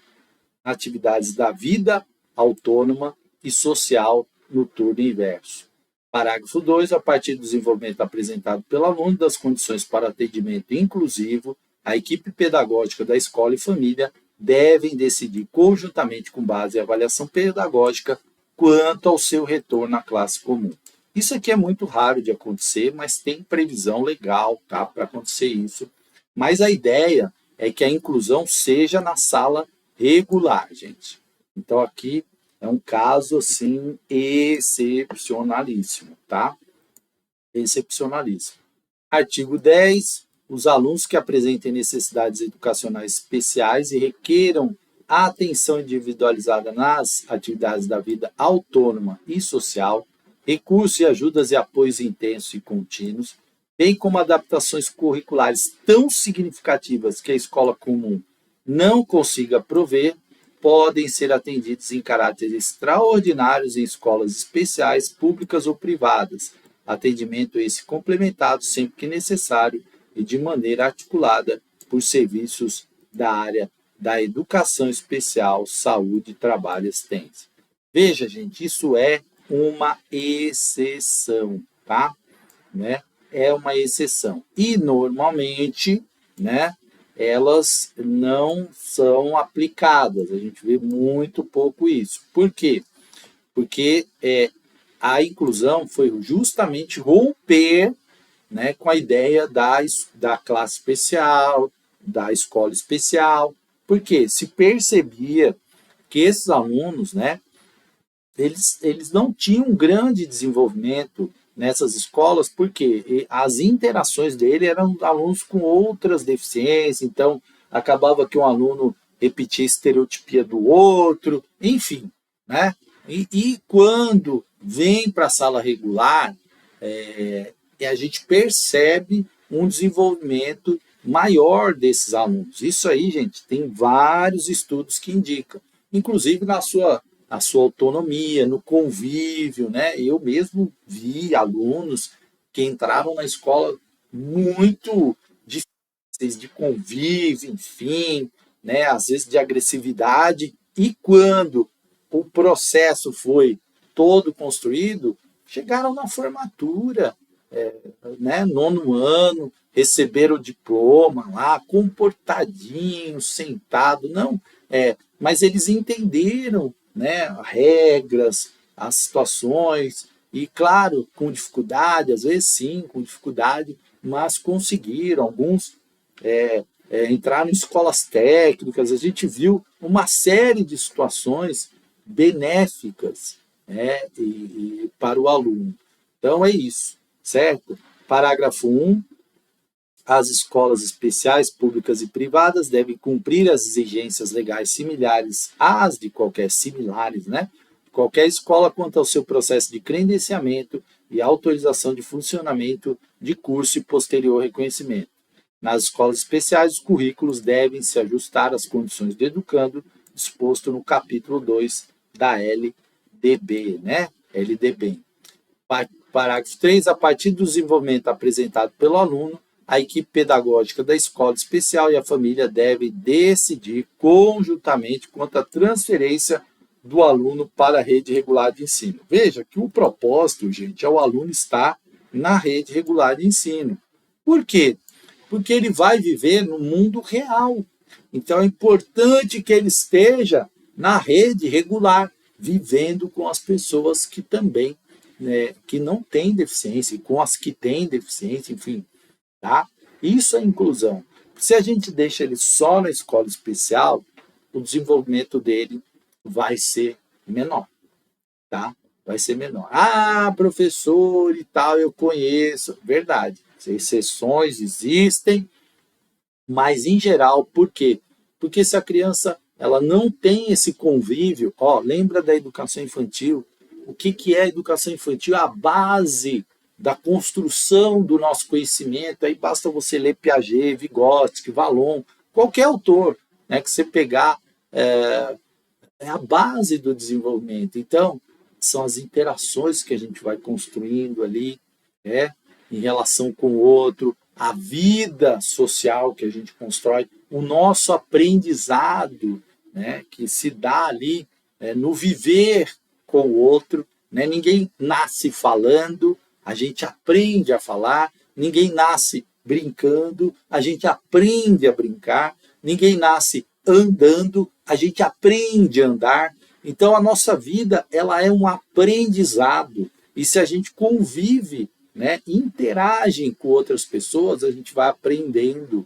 atividades da vida autônoma e social no turno inverso. Parágrafo 2. A partir do desenvolvimento apresentado pelo aluno das condições para atendimento inclusivo, a equipe pedagógica da escola e família devem decidir conjuntamente com base em avaliação pedagógica quanto ao seu retorno à classe comum. Isso aqui é muito raro de acontecer, mas tem previsão legal, tá, para acontecer isso. Mas a ideia é que a inclusão seja na sala regular, gente. Então aqui é um caso assim excepcionalíssimo, tá? Excepcionalíssimo. Artigo 10. Os alunos que apresentem necessidades educacionais especiais e requeram atenção individualizada nas atividades da vida autônoma e social, recursos e ajudas e apoios intensos e contínuos, bem como adaptações curriculares tão significativas que a escola comum não consiga prover, podem ser atendidos em caráter extraordinários em escolas especiais, públicas ou privadas. Atendimento esse complementado sempre que necessário e de maneira articulada por serviços da área da educação especial, saúde, trabalho e assistência. Veja, gente, isso é uma exceção, tá? Né? É uma exceção. E normalmente, né, elas não são aplicadas. A gente vê muito pouco isso. Por quê? Porque a inclusão foi justamente romper, né, com a ideia da classe especial, da escola especial, porque se percebia que esses alunos, né, eles não tinham um grande desenvolvimento nessas escolas, porque as interações dele eram alunos com outras deficiências, então acabava que um aluno repetia a estereotipia do outro, enfim, né? E quando vem para a sala regular, a gente percebe um desenvolvimento maior desses alunos. Isso aí, gente, tem vários estudos que indicam, inclusive na sua autonomia, no convívio, né? Eu mesmo vi alunos que entravam na escola muito difíceis de convívio, enfim, né? Às vezes de agressividade, e quando o processo foi todo construído, chegaram na formatura, né, nono ano, receberam o diploma lá, comportadinho, sentado, não, mas eles entenderam, né, regras, as situações, e claro, com dificuldade, às vezes sim, com dificuldade, mas conseguiram, alguns entraram em escolas técnicas, a gente viu uma série de situações benéficas, né, para o aluno. Então é isso, certo? Parágrafo 1. As escolas especiais, públicas e privadas, devem cumprir as exigências legais similares às de similares, né? Qualquer escola quanto ao seu processo de credenciamento e autorização de funcionamento de curso e posterior reconhecimento. Nas escolas especiais, os currículos devem se ajustar às condições do educando, disposto no capítulo 2 da LDB, né? LDB. Parágrafo 3. A partir do desenvolvimento apresentado pelo aluno, a equipe pedagógica da escola especial e a família devem decidir conjuntamente quanto à transferência do aluno para a rede regular de ensino. Veja que o propósito, gente, é o aluno estar na rede regular de ensino. Por quê? Porque ele vai viver no mundo real. Então, é importante que ele esteja na rede regular, vivendo com as pessoas que também, né, que não têm deficiência, com as que têm deficiência, enfim. Tá? Isso é inclusão. Se a gente deixa ele só na escola especial, o desenvolvimento dele vai ser menor. Tá? Vai ser menor. Ah, professor e tal, eu conheço. Verdade. Exceções existem, mas em geral, por quê? Porque se a criança ela não tem esse convívio, lembra da educação infantil? O que é a educação infantil? A base da construção do nosso conhecimento. Aí basta você ler Piaget, Vygotsky, Vallon, qualquer autor, né, que você pegar, é a base do desenvolvimento. Então, são as interações que a gente vai construindo ali, em relação com o outro, a vida social que a gente constrói, o nosso aprendizado, né, que se dá ali no viver com o outro. Né? Ninguém nasce falando, a gente aprende a falar. Ninguém nasce brincando, a gente aprende a brincar. Ninguém nasce andando, a gente aprende a andar. Então, a nossa vida ela é um aprendizado. E se a gente convive, né, interage com outras pessoas, a gente vai aprendendo.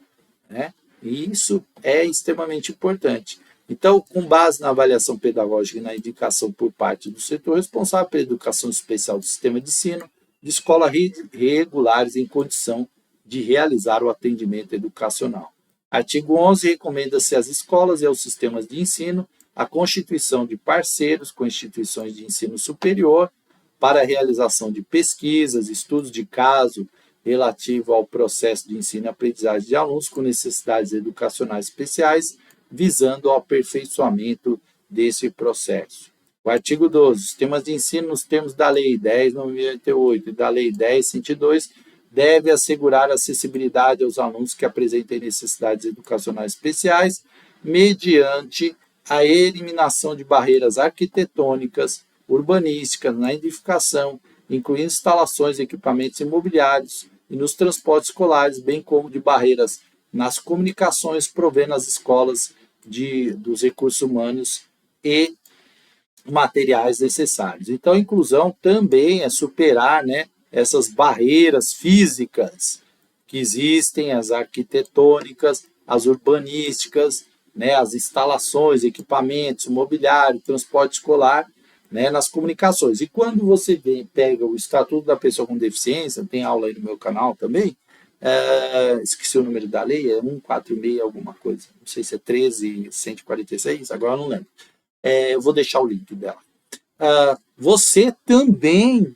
Né? E isso é extremamente importante. Então, com base na avaliação pedagógica e na indicação por parte do setor responsável pela educação especial do sistema de ensino, de escolas regulares em condição de realizar o atendimento educacional. Artigo 11. Recomenda-se às escolas e aos sistemas de ensino a constituição de parceiros com instituições de ensino superior para a realização de pesquisas, estudos de caso relativo ao processo de ensino e aprendizagem de alunos com necessidades educacionais especiais, visando ao aperfeiçoamento desse processo. O artigo 12. Os sistemas de ensino, nos termos da Lei 10.988 e da Lei 10.102, deve assegurar acessibilidade aos alunos que apresentem necessidades educacionais especiais, mediante a eliminação de barreiras arquitetônicas, urbanísticas, na edificação, incluindo instalações e equipamentos imobiliários e nos transportes escolares, bem como de barreiras nas comunicações, provendo as escolas dos recursos humanos e materiais necessários. Então, a inclusão também é superar, né, essas barreiras físicas que existem, as arquitetônicas, as urbanísticas, né, as instalações, equipamentos, mobiliário, transporte escolar, né, nas comunicações. E quando você pega o Estatuto da Pessoa com Deficiência, tem aula aí no meu canal também, esqueci o número da lei, é 146 alguma coisa, não sei se é 13.146, agora eu não lembro. Eu vou deixar o link dela. Você também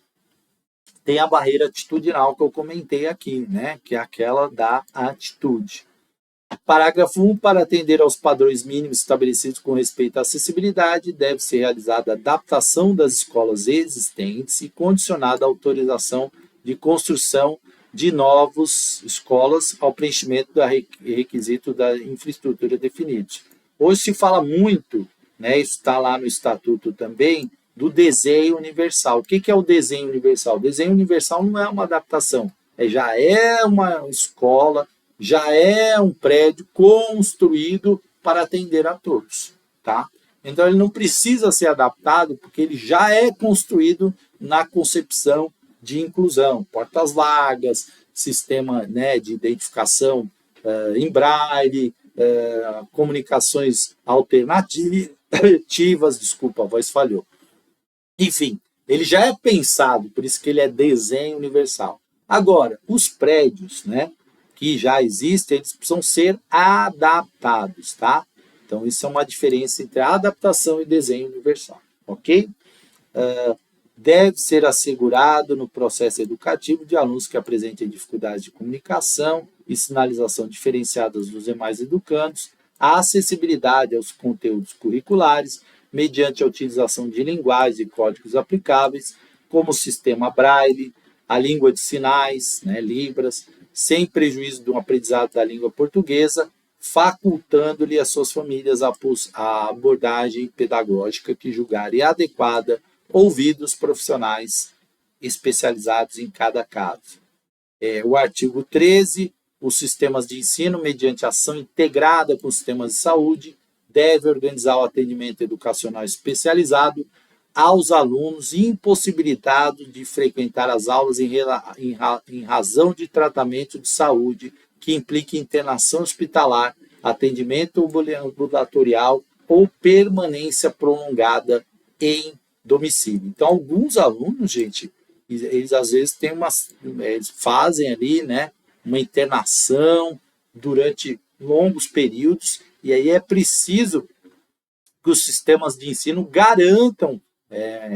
tem a barreira atitudinal que eu comentei aqui, né? Que é aquela da atitude. Parágrafo 1. Para atender aos padrões mínimos estabelecidos com respeito à acessibilidade, deve ser realizada a adaptação das escolas existentes e condicionada a autorização de construção de novas escolas ao preenchimento do requisito da infraestrutura definidos. Hoje se fala muito, né, isso está lá no Estatuto também, do desenho universal. O que é o desenho universal? O desenho universal não é uma adaptação, já é uma escola, já é um prédio construído para atender a todos. Tá? Então, ele não precisa ser adaptado, porque ele já é construído na concepção de inclusão. Portas largas, sistema, né, de identificação em braille, comunicações alternativas, desculpa, a voz falhou. Enfim, ele já é pensado, por isso que ele é desenho universal. Agora, os prédios, né, que já existem, eles precisam ser adaptados, tá? Então, isso é uma diferença entre adaptação e desenho universal, ok? Deve ser assegurado no processo educativo de alunos que apresentem dificuldades de comunicação e sinalização diferenciadas dos demais educandos, a acessibilidade aos conteúdos curriculares, mediante a utilização de linguagens e códigos aplicáveis, como o sistema Braille, a língua de sinais, né, Libras, sem prejuízo do aprendizado da língua portuguesa, facultando-lhe as suas famílias a abordagem pedagógica que julgarem adequada, ouvidos profissionais especializados em cada caso. O artigo 13, os sistemas de ensino, mediante ação integrada com os sistemas de saúde, deve organizar o atendimento educacional especializado aos alunos impossibilitados de frequentar as aulas em razão de tratamento de saúde que implique internação hospitalar, atendimento ambulatorial ou permanência prolongada em domicílio. Então, alguns alunos, gente, eles às vezes têm eles fazem ali, né, uma internação durante longos períodos, e aí é preciso que os sistemas de ensino garantam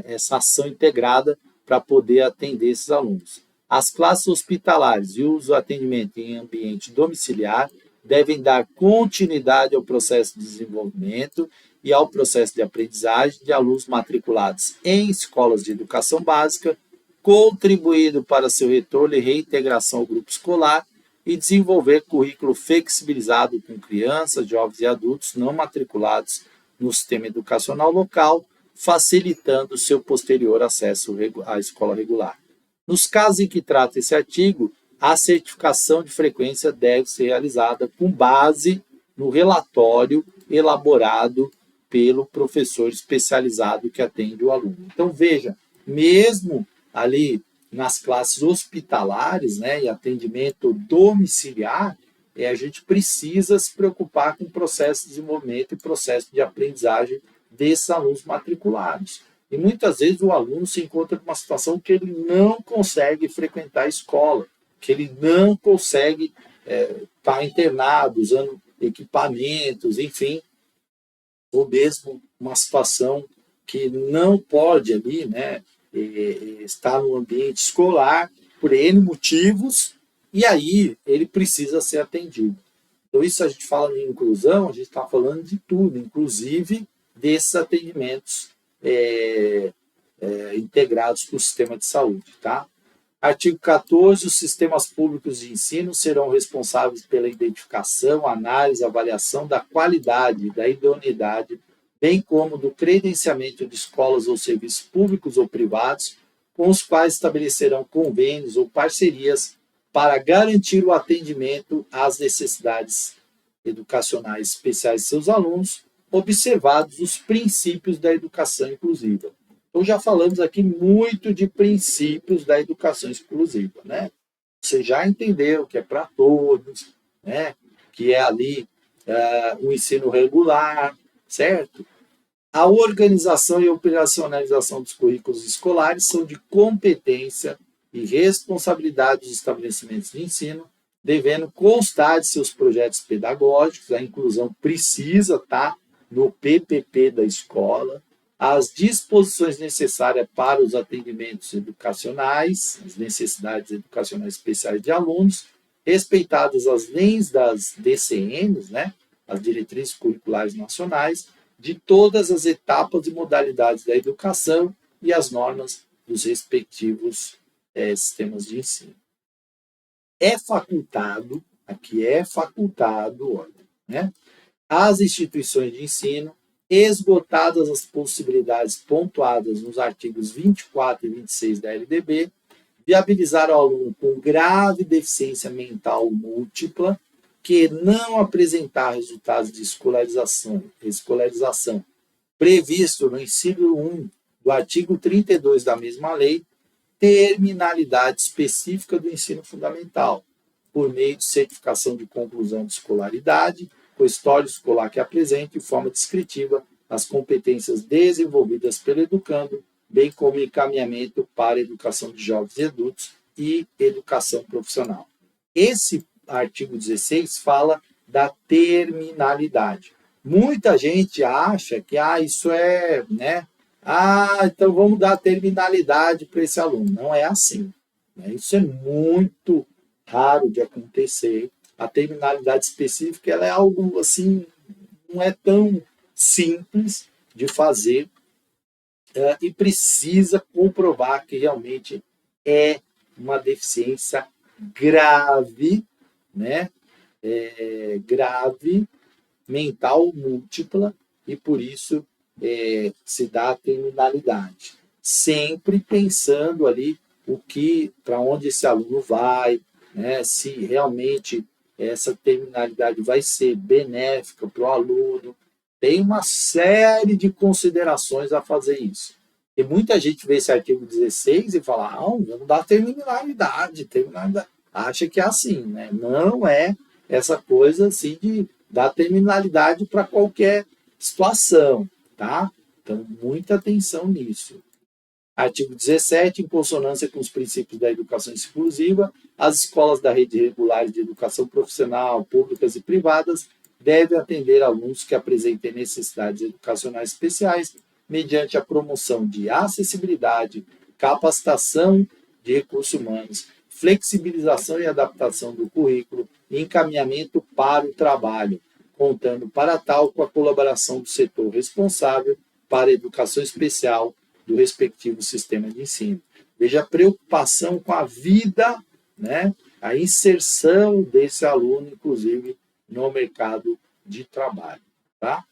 essa ação integrada para poder atender esses alunos. As classes hospitalares e o atendimento em ambiente domiciliar devem dar continuidade ao processo de desenvolvimento e ao processo de aprendizagem de alunos matriculados em escolas de educação básica, contribuindo para seu retorno e reintegração ao grupo escolar e desenvolver currículo flexibilizado com crianças, jovens e adultos não matriculados no sistema educacional local, facilitando seu posterior acesso à escola regular. Nos casos em que trata esse artigo, a certificação de frequência deve ser realizada com base no relatório elaborado pelo professor especializado que atende o aluno. Então, veja, mesmo ali nas classes hospitalares, né, e atendimento domiciliar, a gente precisa se preocupar com o processo de desenvolvimento e processo de aprendizagem desses alunos matriculados. E muitas vezes o aluno se encontra numa situação que ele não consegue frequentar a escola, que ele não consegue estar internado, usando equipamentos, enfim, ou mesmo uma situação que não pode ali, né, estar no ambiente escolar por N motivos, e aí ele precisa ser atendido. Então, isso a gente fala em inclusão, a gente está falando de tudo, inclusive desses atendimentos integrados com o sistema de saúde, tá? Artigo 14, os sistemas públicos de ensino serão responsáveis pela identificação, análise, avaliação da qualidade, da idoneidade, bem como do credenciamento de escolas ou serviços públicos ou privados, com os quais estabelecerão convênios ou parcerias para garantir o atendimento às necessidades educacionais especiais de seus alunos, observados os princípios da educação inclusiva. Então, já falamos aqui muito de princípios da educação inclusiva, né? Você já entendeu que é para todos, né? Que é ali o ensino regular, certo? A organização e operacionalização dos currículos escolares são de competência e responsabilidade dos estabelecimentos de ensino, devendo constar de seus projetos pedagógicos, a inclusão precisa estar no PPP da escola, as disposições necessárias para os atendimentos educacionais, as necessidades educacionais especiais de alunos, respeitadas as leis das DCNs, né, as diretrizes curriculares nacionais, de todas as etapas e modalidades da educação e as normas dos respectivos sistemas de ensino. É facultado, aqui é facultado, olha, né, às instituições de ensino, esgotadas as possibilidades pontuadas nos artigos 24 e 26 da LDB, viabilizar ao aluno com grave deficiência mental múltipla que não apresentar resultados de escolarização previsto no inciso 1 do artigo 32 da mesma lei, terminalidade específica do ensino fundamental, por meio de certificação de conclusão de escolaridade, com história escolar que apresente de forma descritiva as competências desenvolvidas pelo educando, bem como encaminhamento para a educação de jovens e adultos e educação profissional. Esse artigo 16 fala da terminalidade. Muita gente acha que isso é, né? Então vamos dar terminalidade para esse aluno. Não é assim, né? Isso é muito raro de acontecer. A terminalidade específica ela é algo assim, não é tão simples de fazer e precisa comprovar que realmente é uma deficiência grave, né? Grave, mental múltipla, e por isso se dá a terminalidade. Sempre pensando ali para onde esse aluno vai, né? Se realmente essa terminalidade vai ser benéfica para o aluno. Tem uma série de considerações a fazer isso. E muita gente vê esse artigo 16 e fala, vamos dar terminalidade. Acha que é assim, né? Não é essa coisa assim de dar terminalidade para qualquer situação, tá? Então, muita atenção nisso. Artigo 17, em consonância com os princípios da educação exclusiva, as escolas da rede regular de educação profissional, públicas e privadas, devem atender alunos que apresentem necessidades educacionais especiais, mediante a promoção de acessibilidade, capacitação de recursos humanos, flexibilização e adaptação do currículo e encaminhamento para o trabalho, contando para tal com a colaboração do setor responsável para a educação especial do respectivo sistema de ensino. Veja a preocupação com a vida, né? A inserção desse aluno, inclusive, no mercado de trabalho, tá?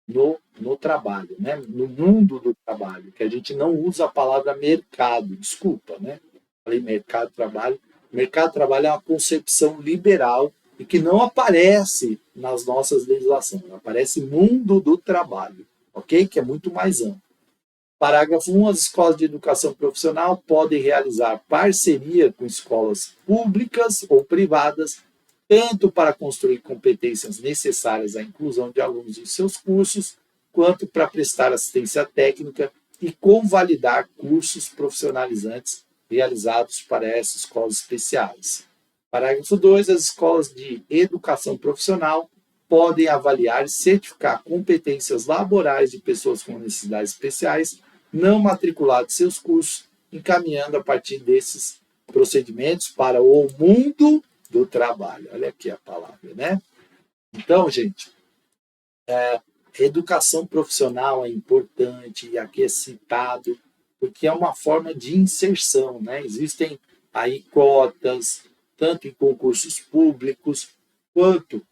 No trabalho, né? No mundo do trabalho, que a gente não usa a palavra mercado, desculpa, né? Falei mercado de trabalho. Mercado de trabalho é uma concepção liberal e que não aparece nas nossas legislações, aparece mundo do trabalho, ok? Que é muito mais amplo. Parágrafo 1. As escolas de educação profissional podem realizar parceria com escolas públicas ou privadas, tanto para construir competências necessárias à inclusão de alunos em seus cursos, quanto para prestar assistência técnica e convalidar cursos profissionalizantes realizados para essas escolas especiais. Parágrafo 2. As escolas de educação profissional podem avaliar e certificar competências laborais de pessoas com necessidades especiais não matriculadas em seus cursos, encaminhando a partir desses procedimentos para o mundo do trabalho. Olha aqui a palavra, né? Então, gente, educação profissional é importante, e aqui é citado, porque é uma forma de inserção, né? Existem aí cotas, tanto em concursos públicos, quanto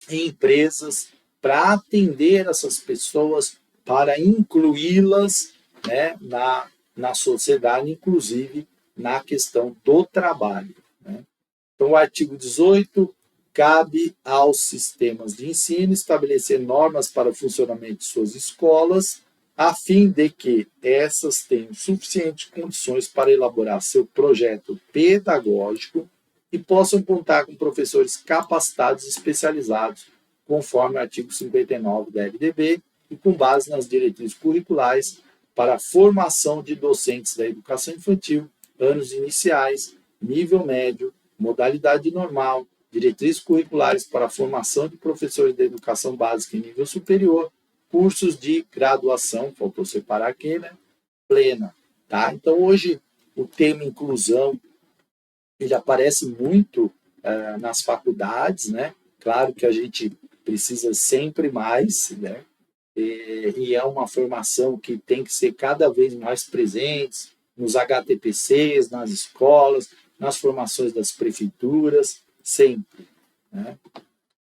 em empresas, para atender essas pessoas, para incluí-las, né, na sociedade, inclusive na questão do trabalho, né? Então, o artigo 18, cabe aos sistemas de ensino estabelecer normas para o funcionamento de suas escolas, a fim de que essas tenham suficientes condições para elaborar seu projeto pedagógico e possam contar com professores capacitados e especializados, conforme o artigo 59 da LDB, e com base nas diretrizes curriculares para a formação de docentes da educação infantil, anos iniciais, nível médio, modalidade normal, diretrizes curriculares para a formação de professores da educação básica em nível superior, cursos de graduação, faltou separar aqui, né? Plena, tá? Então, hoje, o tema inclusão, ele aparece muito nas faculdades, né? Claro que a gente precisa sempre mais, né? E é uma formação que tem que ser cada vez mais presente nos HTPCs, nas escolas, nas formações das prefeituras, sempre, né?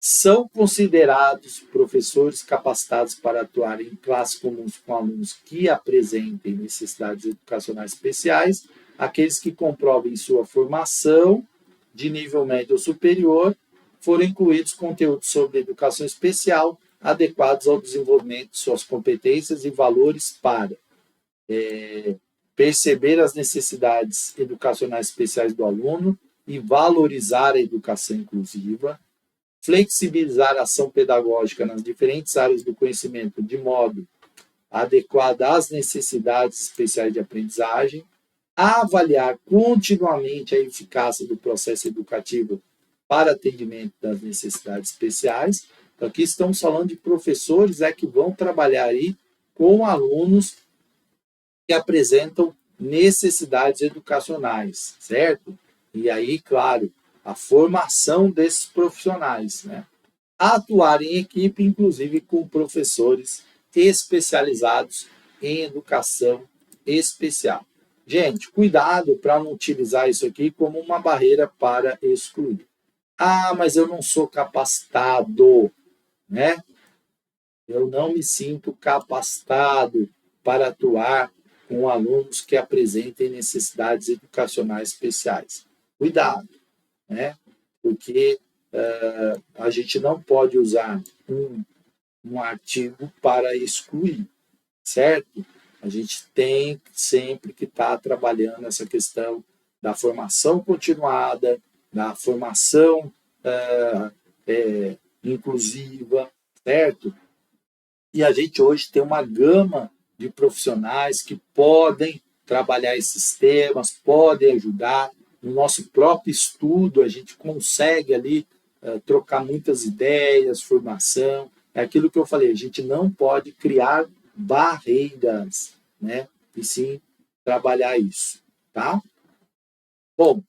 São considerados professores capacitados para atuar em classes comuns com alunos que apresentem necessidades educacionais especiais, aqueles que comprovem sua formação de nível médio ou superior, foram incluídos conteúdos sobre educação especial adequados ao desenvolvimento de suas competências e valores para perceber as necessidades educacionais especiais do aluno e valorizar a educação inclusiva, flexibilizar a ação pedagógica nas diferentes áreas do conhecimento de modo adequado às necessidades especiais de aprendizagem, avaliar continuamente a eficácia do processo educativo para atendimento das necessidades especiais. Então, aqui estamos falando de professores que vão trabalhar aí com alunos que apresentam necessidades educacionais, certo? E aí, claro, a formação desses profissionais, né? Atuar em equipe, inclusive com professores especializados em educação especial. Gente, cuidado para não utilizar isso aqui como uma barreira para excluir. Ah, mas eu não sou capacitado, né? Eu não me sinto capacitado para atuar com alunos que apresentem necessidades educacionais especiais. Cuidado, né? Porque a gente não pode usar um artigo para excluir, certo? A gente tem sempre que estar trabalhando essa questão da formação continuada, da formação inclusiva, certo? E a gente hoje tem uma gama de profissionais que podem trabalhar esses temas, podem ajudar. No nosso próprio estudo, a gente consegue ali trocar muitas ideias, formação. É aquilo que eu falei, a gente não pode criar barreiras, né? E sim trabalhar isso, tá? Bom,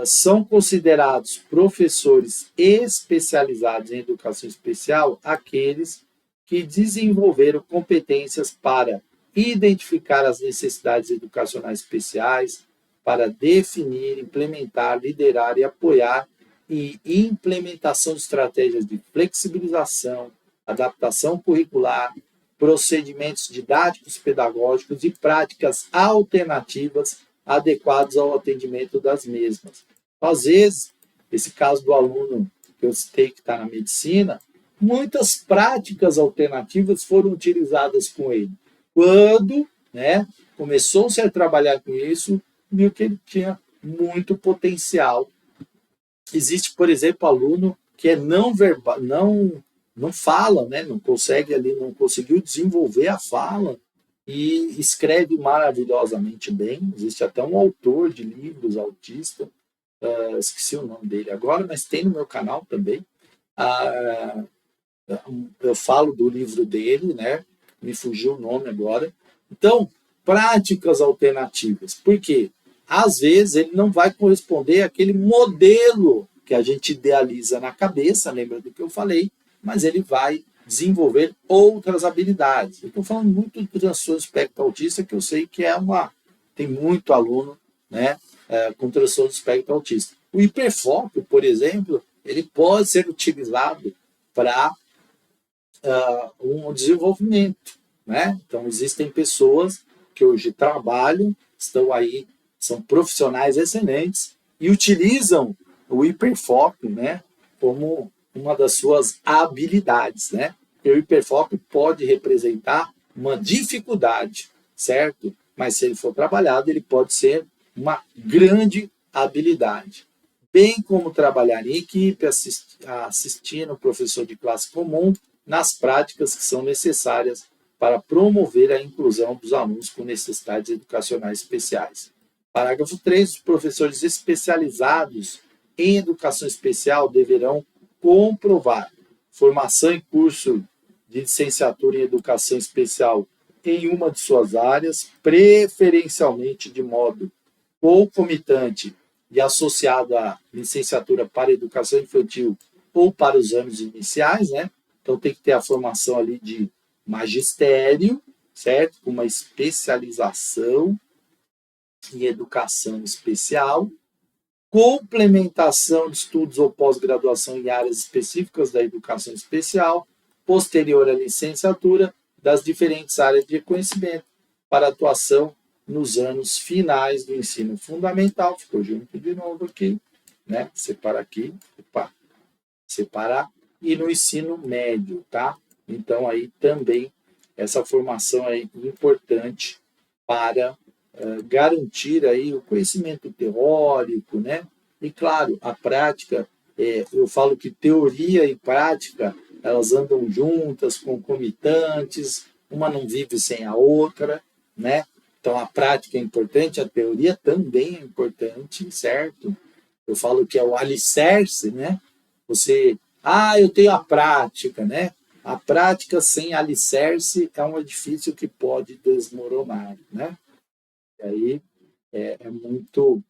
são considerados professores especializados em educação especial aqueles que desenvolveram competências para identificar as necessidades educacionais especiais, para definir, implementar, liderar e apoiar e implementação de estratégias de flexibilização, adaptação curricular, procedimentos didáticos pedagógicos e práticas alternativas adequados ao atendimento das mesmas. Então, às vezes, esse caso do aluno que eu citei que está na medicina, muitas práticas alternativas foram utilizadas com ele. Quando, né, começou-se a trabalhar com isso, viu que ele tinha muito potencial. Existe, por exemplo, aluno que é não verbal, não fala, né, não consegue ali, não conseguiu desenvolver a fala e escreve maravilhosamente bem. Existe até um autor de livros autista, esqueci o nome dele agora, mas tem no meu canal também. Eu falo do livro dele, né? Me fugiu o nome agora. Então, práticas alternativas. Por quê? Às vezes ele não vai corresponder àquele modelo que a gente idealiza na cabeça, lembra do que eu falei, mas ele vai desenvolver outras habilidades. Eu estou falando muito do transtorno espectro autista, que eu sei que tem muito aluno, né, com transtorno espectro autista. O hiperfoco, por exemplo, ele pode ser utilizado para um desenvolvimento, né? Então, existem pessoas que hoje trabalham, estão aí, são profissionais excelentes e utilizam o hiperfoco, né, como uma das suas habilidades, né? E o hiperfoco pode representar uma dificuldade, certo? Mas se ele for trabalhado, ele pode ser uma grande habilidade. Bem como trabalhar em equipe, assistindo o professor de classe comum nas práticas que são necessárias para promover a inclusão dos alunos com necessidades educacionais especiais. Parágrafo 3. Os professores especializados em educação especial deverão comprovar formação em curso de licenciatura em educação especial em uma de suas áreas, preferencialmente de modo concomitante e associado à licenciatura para educação infantil ou para os anos iniciais, né? Então tem que ter a formação ali de magistério, certo? Com uma especialização em educação especial, complementação de estudos ou pós-graduação em áreas específicas da educação especial, posterior à licenciatura das diferentes áreas de conhecimento para atuação nos anos finais do ensino fundamental. Ficou junto de novo aqui, né? Separa aqui, separar, e no ensino médio, tá? Então aí também essa formação é importante para garantir aí o conhecimento teórico, né? E claro, a prática, eu falo que teoria e prática, elas andam juntas, concomitantes, uma não vive sem a outra, né? Então a prática é importante, a teoria também é importante, certo? eu falo que é o alicerce, né? Eu tenho a prática, né? A prática sem alicerce é um edifício que pode desmoronar, né? E aí é muito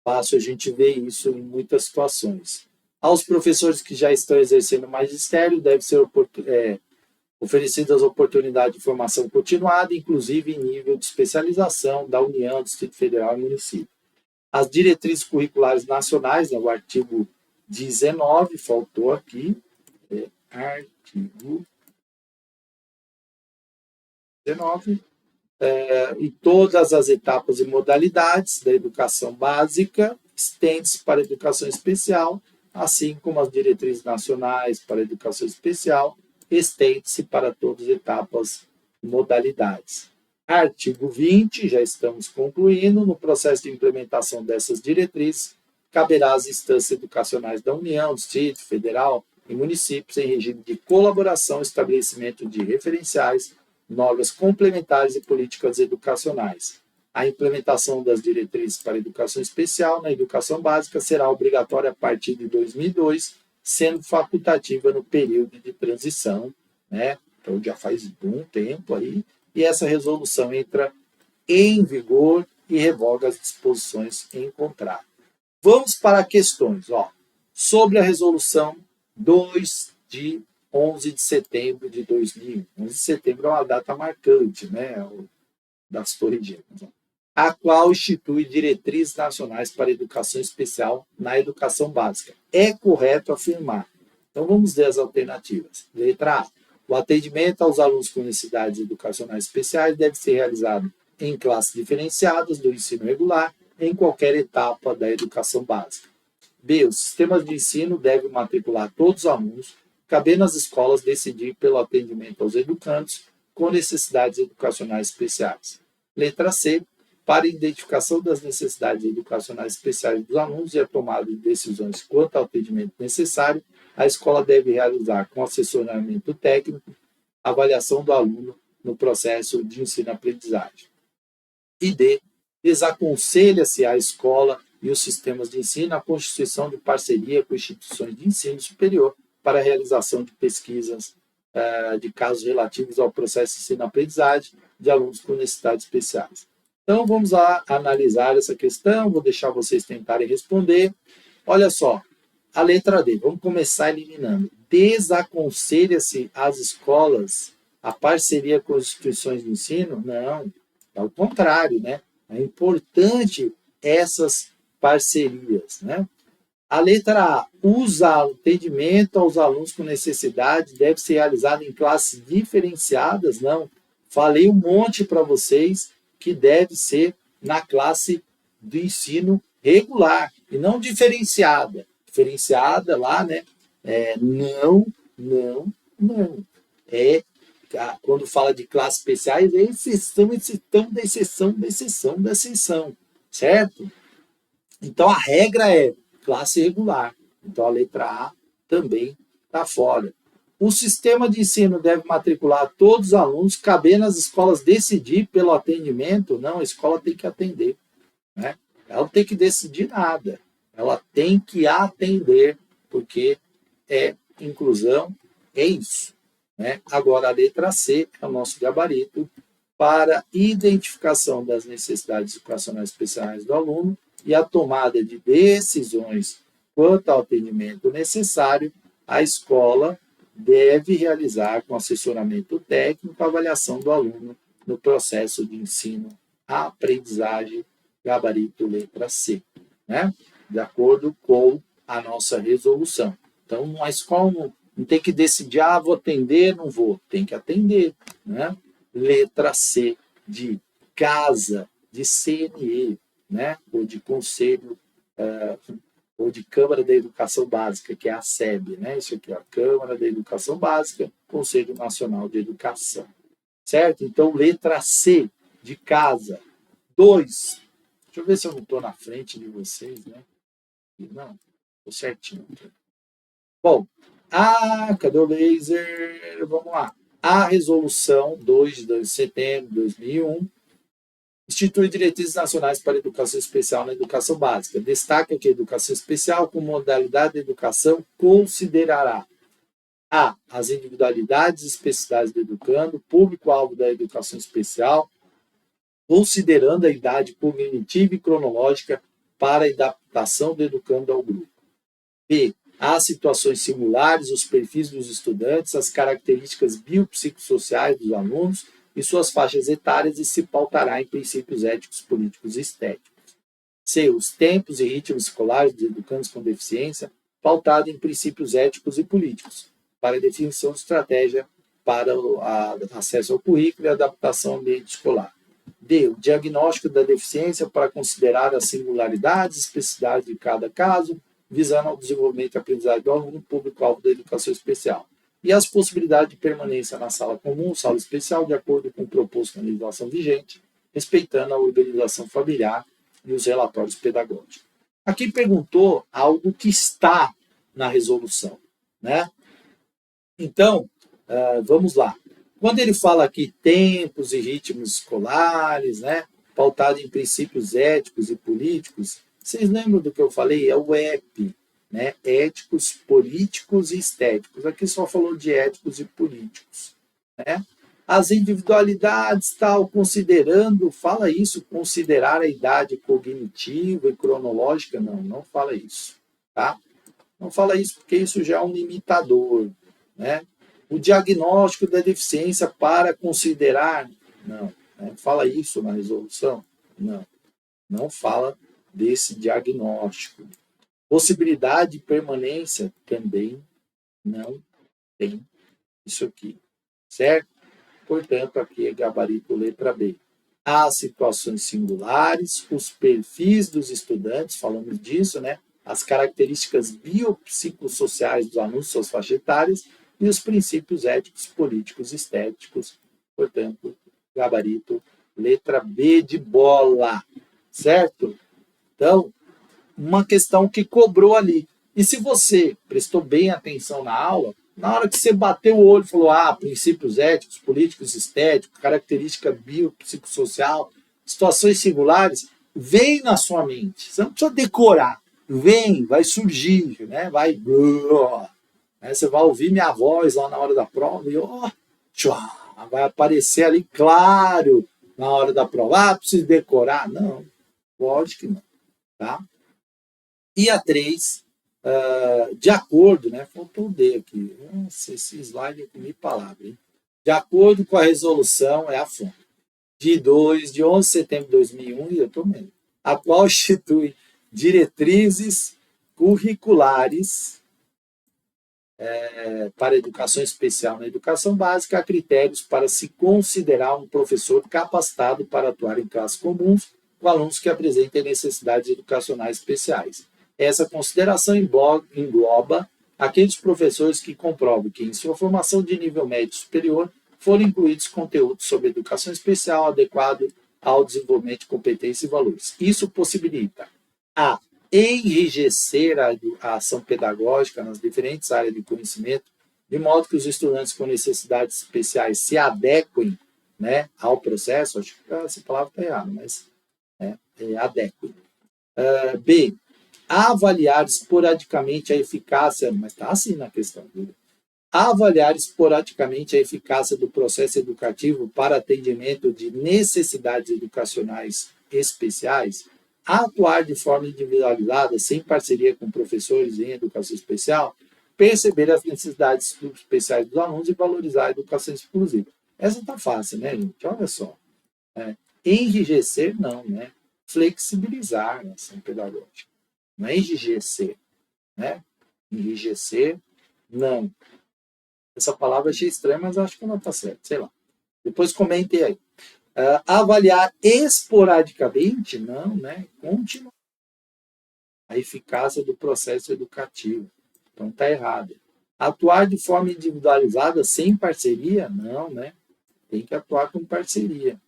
fácil a gente ver isso em muitas situações. Aos professores que já estão exercendo o magistério, deve ser oferecidas oportunidades de formação continuada, inclusive em nível de especialização da União, Distrito Federal e município. As diretrizes curriculares nacionais, né, o artigo 19, faltou aqui, artigo 19, e todas as etapas e modalidades da educação básica estende-se para a educação especial, assim como as diretrizes nacionais para a educação especial estende-se para todas as etapas e modalidades. Artigo 20, já estamos concluindo, no processo de implementação dessas diretrizes, caberá às instâncias educacionais da União, Distrito Federal e municípios em regime de colaboração, estabelecimento de referenciais, normas complementares e políticas educacionais. A implementação das diretrizes para a educação especial na educação básica será obrigatória a partir de 2002, sendo facultativa no período de transição, né? Então já faz um tempo aí, e essa resolução entra em vigor e revoga as disposições em contrato. Vamos para questões, sobre a resolução 2 de 11 de setembro de 2001. 11 de setembro é uma data marcante, né, das Torres Gêmeas, a qual institui diretrizes nacionais para a educação especial na educação básica. É correto afirmar. Então, vamos ver as alternativas. Letra A. O atendimento aos alunos com necessidades educacionais especiais deve ser realizado em classes diferenciadas do ensino regular, em qualquer etapa da educação básica. B. Os sistemas de ensino devem matricular todos os alunos, cabendo às escolas decidir pelo atendimento aos educandos com necessidades educacionais especiais. Letra C. Para a identificação das necessidades educacionais especiais dos alunos e a tomada de decisões quanto ao atendimento necessário, a escola deve realizar, com assessoramento técnico, a avaliação do aluno no processo de ensino-aprendizagem. E D. Desaconselha-se à escola e os sistemas de ensino a constituição de parceria com instituições de ensino superior para a realização de pesquisas de casos relativos ao processo de ensino-aprendizagem de alunos com necessidades especiais. Então, vamos lá analisar essa questão, vou deixar vocês tentarem responder. Olha só, a letra D, vamos começar eliminando. Desaconselha-se às escolas a parceria com as instituições de ensino? Não, é o contrário, né? É importante essas parcerias, né? A letra A, o atendimento aos alunos com necessidade deve ser realizado em classes diferenciadas? Não. Falei um monte para vocês que deve ser na classe do ensino regular e não diferenciada. Diferenciada lá, né? Não. Quando fala de classes especiais, é exceção da exceção, certo? Então, a regra é classe regular. Então, a letra A também está fora. O sistema de ensino deve matricular todos os alunos, cabendo às escolas decidir pelo atendimento? Não, a escola tem que atender, né? Ela não tem que decidir nada. Ela tem que atender, porque inclusão é isso, né? Agora, a letra C é o nosso gabarito para identificação das necessidades educacionais especiais do aluno e a tomada de decisões quanto ao atendimento necessário, a escola deve realizar com assessoramento técnico a avaliação do aluno no processo de ensino, aprendizagem, gabarito letra C, né? De acordo com a nossa resolução. Então, a escola não tem que decidir, vou atender, não vou. Tem que atender, né? Letra C, de casa, de CNE, né? Ou de Conselho, ou de Câmara da Educação Básica, que é a SEB, né? Isso aqui, a Câmara da Educação Básica, Conselho Nacional de Educação. Certo? Então, letra C, de casa. 2. Deixa eu ver se eu não estou na frente de vocês, né? Não, estou certinho. Bom, cadê o laser? Vamos lá. A resolução 2 de setembro de 2001 Institui diretrizes nacionais para a educação especial na educação básica. Destaca que a educação especial, como modalidade de educação, considerará a. As individualidades e especificidades do educando, público-alvo da educação especial, considerando a idade cognitiva e cronológica para a adaptação do educando ao grupo. B. As situações singulares, os perfis dos estudantes, as características biopsicossociais dos alunos e suas faixas etárias e se pautará em princípios éticos, políticos e estéticos. C. Os tempos e ritmos escolares dos educandos com deficiência, pautado em princípios éticos e políticos, para a definição de estratégia para o acesso ao currículo e adaptação ao ambiente escolar. D. O diagnóstico da deficiência para considerar as singularidades e especificidades de cada caso, visando ao desenvolvimento e aprendizagem do aluno público-alvo da educação especial. E as possibilidades de permanência na sala comum, sala especial, de acordo com o proposto na legislação vigente, respeitando a organização familiar e os relatórios pedagógicos. Aqui perguntou algo que está na resolução, né? Então, vamos lá. Quando ele fala aqui tempos e ritmos escolares, né, pautado em princípios éticos e políticos, vocês lembram do que eu falei? É o EP, né? Éticos, políticos e estéticos. Aqui só falou de éticos e políticos, né? As individualidades, tal, considerando, fala isso, considerar a idade cognitiva e cronológica, não fala isso, tá? Não fala isso porque isso já é um limitador, né? O diagnóstico da deficiência para considerar, não, né? Fala isso na resolução? Não fala desse diagnóstico. Possibilidade de permanência também não tem isso aqui, certo? Portanto, aqui é gabarito letra B. As situações singulares, os perfis dos estudantes, falamos disso, né? As características biopsicossociais dos alunos, suas faixas etárias, e os princípios éticos, políticos e estéticos. Portanto, gabarito letra B de bola, certo? Então, uma questão que cobrou ali. E se você prestou bem atenção na aula, na hora que você bateu o olho e falou, princípios éticos, políticos, estéticos, característica biopsicossocial, situações singulares, vem na sua mente. Você não precisa decorar. Vem, vai surgir, né? Vai, né? Você vai ouvir minha voz lá na hora da prova e vai aparecer ali claro na hora da prova. Preciso decorar? Não, lógico que não, tá? E a 3, de acordo, né? Faltou o D aqui. Nossa, esse slide eu comi palavra, hein? De acordo com a resolução, é a fonte, de 11 de setembro de 2001, e eu estou vendo, a qual institui diretrizes curriculares para a educação especial na educação básica, há critérios para se considerar um professor capacitado para atuar em classes comuns com alunos que apresentem necessidades educacionais especiais. Essa consideração engloba aqueles professores que comprovam que, em sua formação de nível médio superior, foram incluídos conteúdos sobre educação especial adequado ao desenvolvimento de competências e valores. Isso possibilita a enrijecer a ação pedagógica nas diferentes áreas de conhecimento, de modo que os estudantes com necessidades especiais se adequem, né, ao processo. Acho que essa palavra está errada, mas adequem. B. Avaliar esporadicamente a eficácia, mas está assim na questão, viu? Avaliar esporadicamente a eficácia do processo educativo para atendimento de necessidades educacionais especiais, atuar de forma individualizada, sem parceria com professores em educação especial, perceber as necessidades especiais dos alunos e valorizar a educação exclusiva. Essa está fácil, né, gente? Olha só. Enrijecer, não, né? Flexibilizar a ação pedagógica. Não é enrijecer, né? Enrijecer, não. Essa palavra achei estranha, mas acho que ela está certa, sei lá. Depois comentem aí. Avaliar esporadicamente, não, né? Continuar a eficácia do processo educativo. Então está errado. Atuar de forma individualizada, sem parceria, não, né? Tem que atuar com parceria.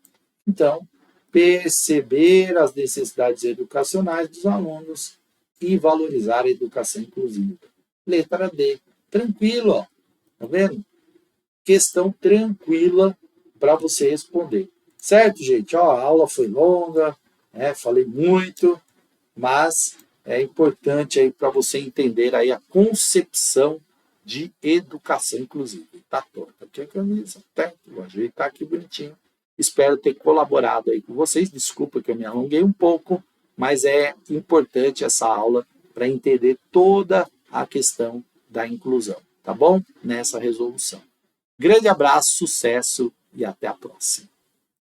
Então, perceber as necessidades educacionais dos alunos e valorizar a educação inclusiva. Letra D. Tranquilo, ó. Tá vendo? Questão tranquila para você responder. Certo, gente? Ó, a aula foi longa, né? Falei muito, mas é importante aí para você entender aí a concepção de educação inclusiva. Tá torta aqui a camisa, tá? Vou ajeitar aqui bonitinho. Espero ter colaborado aí com vocês. Desculpa que eu me alonguei um pouco, mas é importante essa aula para entender toda a questão da inclusão, tá bom? Nessa resolução. Grande abraço, sucesso e até a próxima.